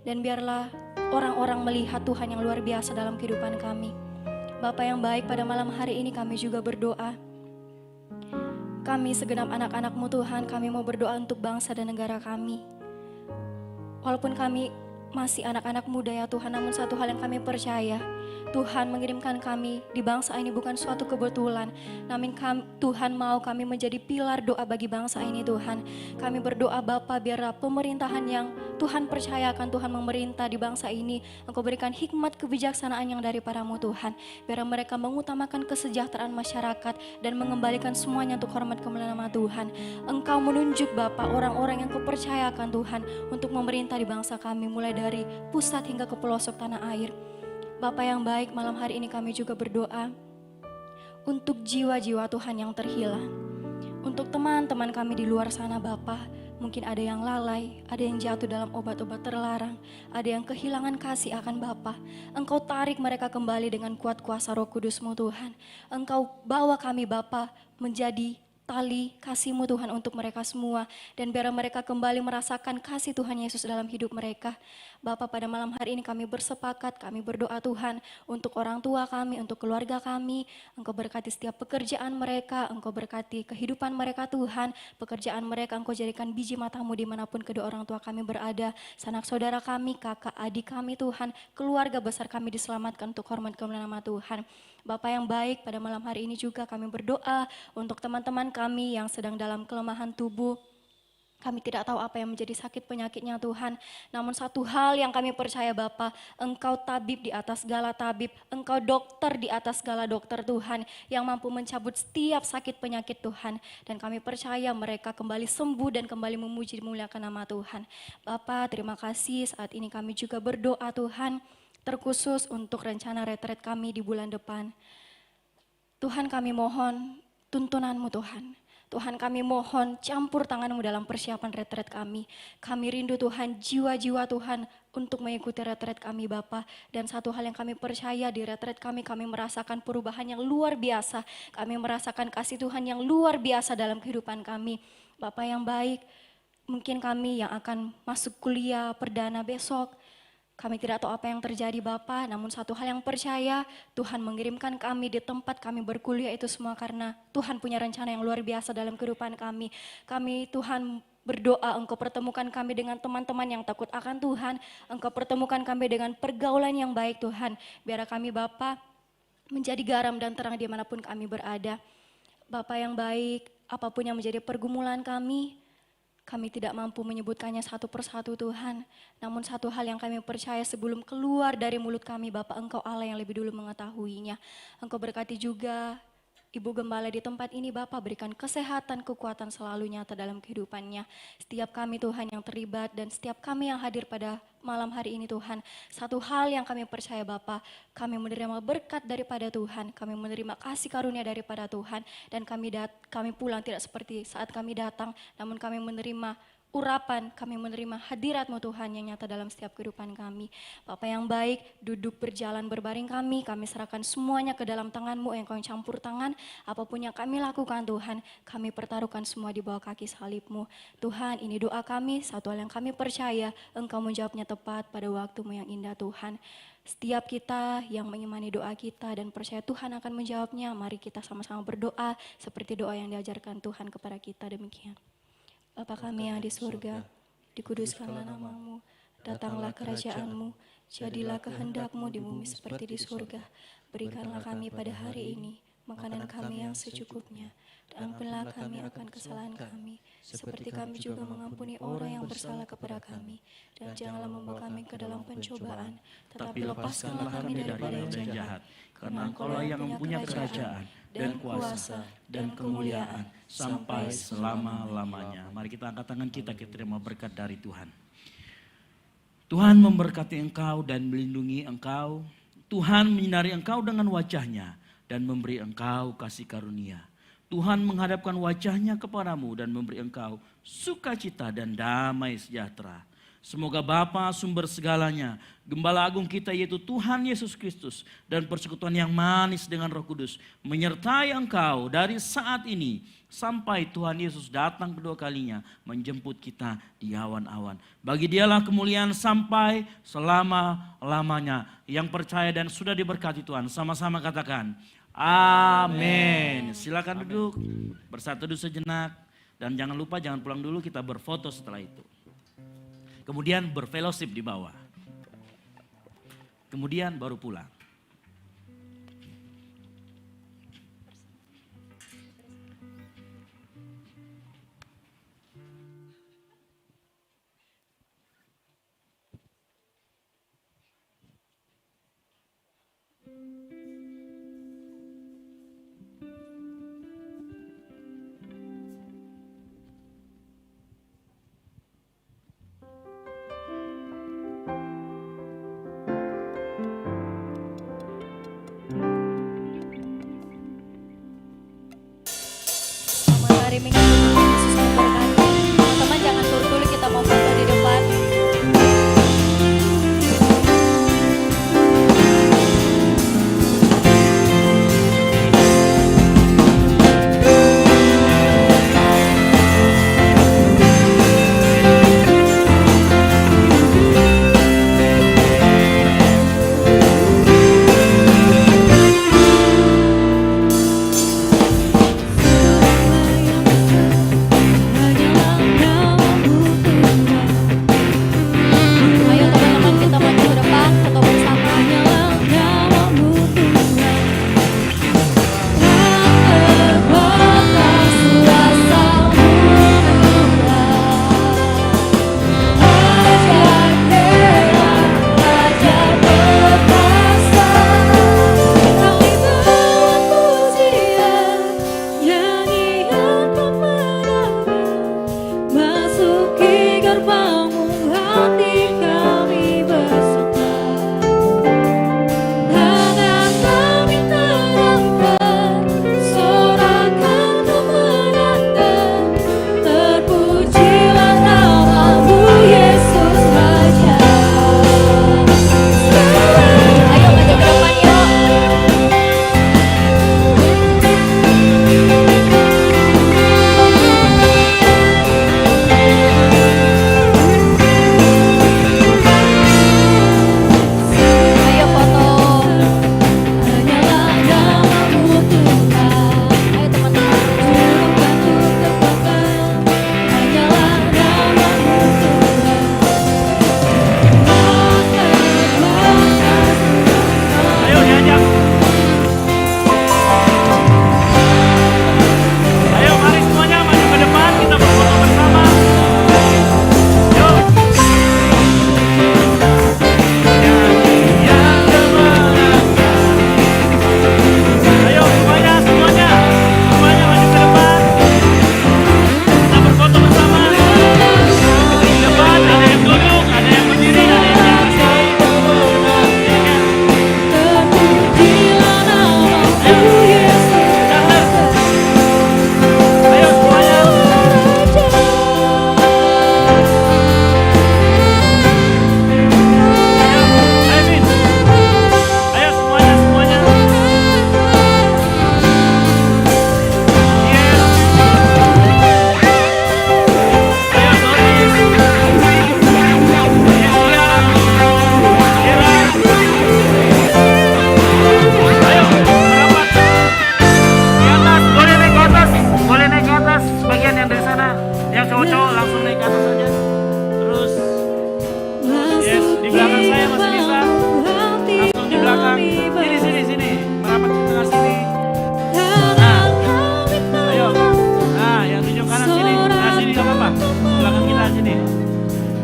Dan biarlah orang-orang melihat Tuhan yang luar biasa dalam kehidupan kami. Bapa yang baik, pada malam hari ini kami juga berdoa. Kami segenap anak-anak-Mu Tuhan, kami mau berdoa untuk bangsa dan negara kami. Walaupun kami masih anak-anak muda ya Tuhan, namun satu hal yang kami percaya, Tuhan mengirimkan kami di bangsa ini bukan suatu kebetulan. Namun Tuhan mau kami menjadi pilar doa bagi bangsa ini Tuhan. Kami berdoa Bapa, biarlah pemerintahan yang Tuhan percayakan Tuhan memerintah di bangsa ini, Engkau berikan hikmat kebijaksanaan yang daripadamu Tuhan. Biar mereka mengutamakan kesejahteraan masyarakat dan mengembalikan semuanya untuk hormat kemuliaan nama Tuhan. Engkau menunjuk Bapa orang-orang yang Kau percayakan Tuhan untuk memerintah di bangsa kami, mulai dari pusat hingga ke pelosok tanah air. Bapa yang baik, malam hari ini kami juga berdoa untuk jiwa-jiwa Tuhan yang terhilang. Untuk teman-teman kami di luar sana Bapa, mungkin ada yang lalai, ada yang jatuh dalam obat-obat terlarang, ada yang kehilangan kasih akan Bapa. Engkau tarik mereka kembali dengan kuat kuasa Roh Kudus-Mu Tuhan. Engkau bawa kami Bapa menjadi tali kasih-Mu Tuhan untuk mereka semua. Dan biar mereka kembali merasakan kasih Tuhan Yesus dalam hidup mereka. Bapa, pada malam hari ini kami bersepakat, kami berdoa Tuhan untuk orang tua kami, untuk keluarga kami. Engkau berkati setiap pekerjaan mereka, Engkau berkati kehidupan mereka Tuhan. Pekerjaan mereka Engkau jadikan biji mata-Mu dimanapun kedua orang tua kami berada. Sanak saudara kami, kakak, adik kami Tuhan, keluarga besar kami diselamatkan untuk hormat kemuliaan nama Tuhan. Bapa yang baik, pada malam hari ini juga kami berdoa untuk teman-teman kami yang sedang dalam kelemahan tubuh. Kami tidak tahu apa yang menjadi sakit penyakitnya Tuhan. Namun satu hal yang kami percaya Bapa, Engkau tabib di atas segala tabib. Engkau dokter di atas segala dokter Tuhan, yang mampu mencabut setiap sakit penyakit Tuhan. Dan kami percaya mereka kembali sembuh dan kembali memuji memuliakan nama Tuhan. Bapa, terima kasih, saat ini kami juga berdoa Tuhan, terkhusus untuk rencana retret kami di bulan depan. Tuhan, kami mohon tuntunan-Mu Tuhan. Tuhan, kami mohon campur tangan-Mu dalam persiapan retret kami. Kami rindu Tuhan, jiwa-jiwa Tuhan untuk mengikuti retret kami Bapa. Dan satu hal yang kami percaya, di retret kami merasakan perubahan yang luar biasa. Kami merasakan kasih Tuhan yang luar biasa dalam kehidupan kami. Bapa yang baik, mungkin kami yang akan masuk kuliah perdana besok, kami tidak tahu apa yang terjadi Bapa, namun satu hal yang percaya, Tuhan mengirimkan kami di tempat kami berkuliah itu semua karena Tuhan punya rencana yang luar biasa dalam kehidupan kami. Kami Tuhan berdoa, Engkau pertemukan kami dengan teman-teman yang takut akan Tuhan, Engkau pertemukan kami dengan pergaulan yang baik Tuhan. Biar kami Bapa menjadi garam dan terang dimanapun kami berada. Bapa yang baik, apapun yang menjadi pergumulan kami tidak mampu menyebutkannya satu persatu Tuhan. Namun satu hal yang kami percaya, sebelum keluar dari mulut kami Bapa, Engkau Allah yang lebih dulu mengetahuinya. Engkau berkati juga Ibu Gembala di tempat ini Bapa, berikan kesehatan, kekuatan selalu nyata dalam kehidupannya. Setiap kami Tuhan yang terlibat dan setiap kami yang hadir pada malam hari ini Tuhan. Satu hal yang kami percaya Bapa, kami menerima berkat daripada Tuhan, kami menerima kasih karunia daripada Tuhan. Dan kami pulang tidak seperti saat kami datang, namun kami menerima urapan, kami menerima hadirat-Mu Tuhan yang nyata dalam setiap kehidupan kami. Bapa yang baik, duduk berjalan berbaring kami serahkan semuanya ke dalam tangan-Mu yang Kau campur tangan. Apapun yang kami lakukan Tuhan, kami pertaruhkan semua di bawah kaki salib-Mu. Tuhan, ini doa kami, satu hal yang kami percaya, Engkau menjawabnya tepat pada waktu-Mu yang indah Tuhan. Setiap kita yang mengimani doa kita dan percaya Tuhan akan menjawabnya, mari kita sama-sama berdoa seperti doa yang diajarkan Tuhan kepada kita, demikian. Bapa kami yang di surga, dikuduskanlah nama-Mu, datanglah kerajaan-Mu, jadilah kehendak-Mu di bumi seperti di surga. Berikanlah kami pada hari ini makanan kami yang secukupnya, dan ampunilah kami akan kesalahan kami, seperti kami juga mengampuni orang yang bersalah kepada kami. Dan janganlah membawa kami ke dalam pencobaan, tetapi lepaskanlah kami dari yang jahat. Karena Engkaulah yang mempunyai kerajaan, dan kuasa, dan kemuliaan, sampai selama-lamanya. Mari kita angkat tangan kita terima berkat dari Tuhan. Tuhan memberkati engkau dan melindungi engkau. Tuhan menyinari engkau dengan wajahnya dan memberi engkau kasih karunia. Tuhan menghadapkan wajahnya kepadamu dan memberi engkau sukacita dan damai sejahtera. Semoga Bapa sumber segalanya, Gembala Agung kita yaitu Tuhan Yesus Kristus dan persekutuan yang manis dengan Roh Kudus menyertai engkau dari saat ini sampai Tuhan Yesus datang kedua kalinya menjemput kita di awan-awan. Bagi Dialah kemuliaan sampai selama-lamanya. Yang percaya dan sudah diberkati Tuhan sama-sama katakan amin. Silakan duduk, bersatu sejenak dan jangan lupa jangan pulang dulu, kita berfoto setelah itu. Kemudian berfellowship di bawah. Kemudian baru pulang. Hari Minggu Yesus memberkati. Teman-teman jangan turun dulu, kita mau foto di depan.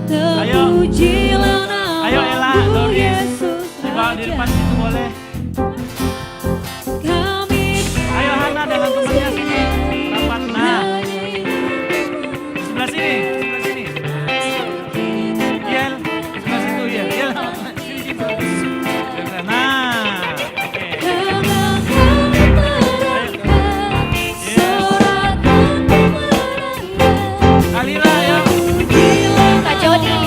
terpujilah Ayo Ella, namamu Doris, Yesus di bawah di depan Raja. situ boleh. Kami Ayo Hana dengan temannya sini, rapat. Nah, sebelah sini, sebelah sini. Yel, sebelah situ Yel. Yel, sini situ. Nah, oke. karena kami terangkat sorakan kemenangan. Kalila ayo. Kak Jody.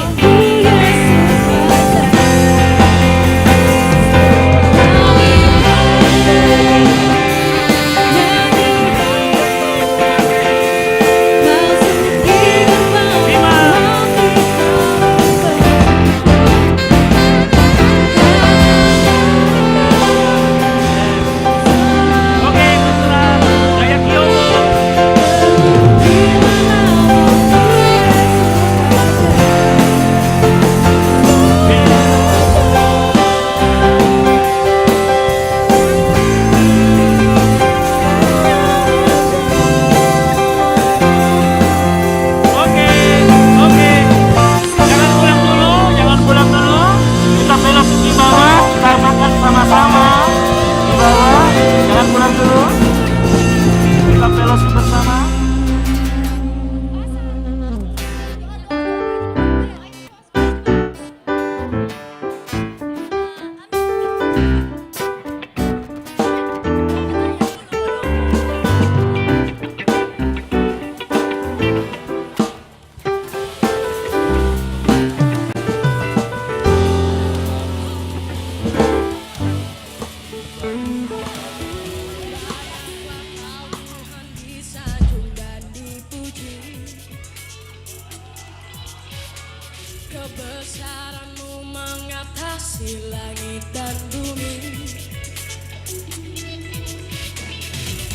Oke, terserah. Gaya Kyowo. Oke, oke. Jangan pulang dulu, jangan pulang dulu. Kita belok di bawah, kita makan sama-sama. Di bawah, jangan pulang dulu. Kita belok bersama. Kebesaranmu mengatasi langit dan bumi.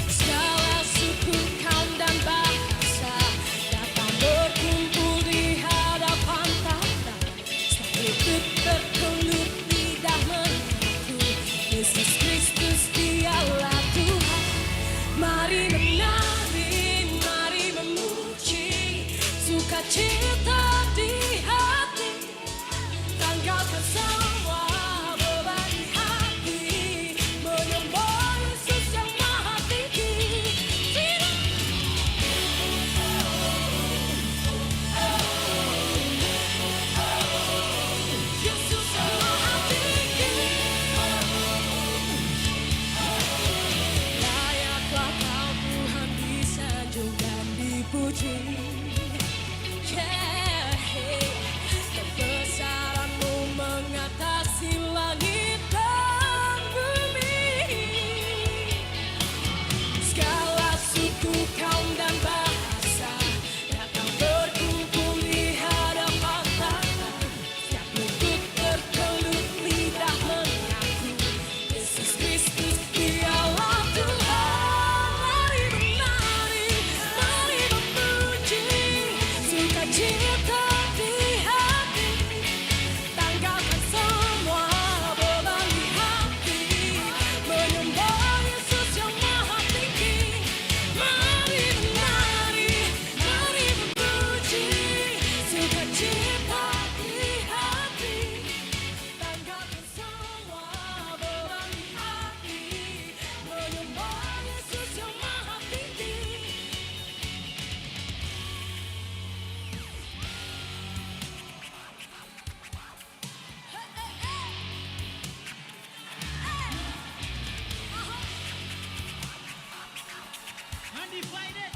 Segala suku, kaum dan bahasa datang berkumpul di hadapan tahta. Satu terkeluh lidah mengaku Yesus Kristus dialah Tuhan. Mari menari, mari memuji, sukacita di hati. Tanggalkan semua beban di hati, menyembah Yesus yang maha tinggi. Yesus yang maha tinggi. Layaklah kau Tuhan disanjung dan dipuji. Kebesaranmu mengatasi langit dan bumi. Segala suku, kaum dan bahasa datang berkumpul di hadapan tahta. Setiap lutut terkeluh, lidah mengaku Yesus Kristus dialah Tuhan. Mari menari, mari memuji, sukacita di hati. Tanggalkan semua beban di hati, menyembah Yesus yang maha tinggi. Mari menari, mari memuji, sukacita di hati. Tanggalkan semua beban di hati, menyembah Yesus yang maha tinggi. Undivided.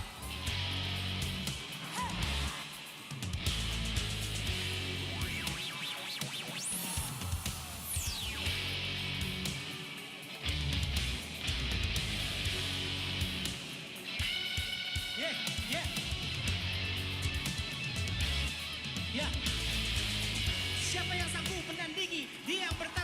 Yeah, yeah. Ya. Siapa yang sanggup menandingi dia yang bertahan?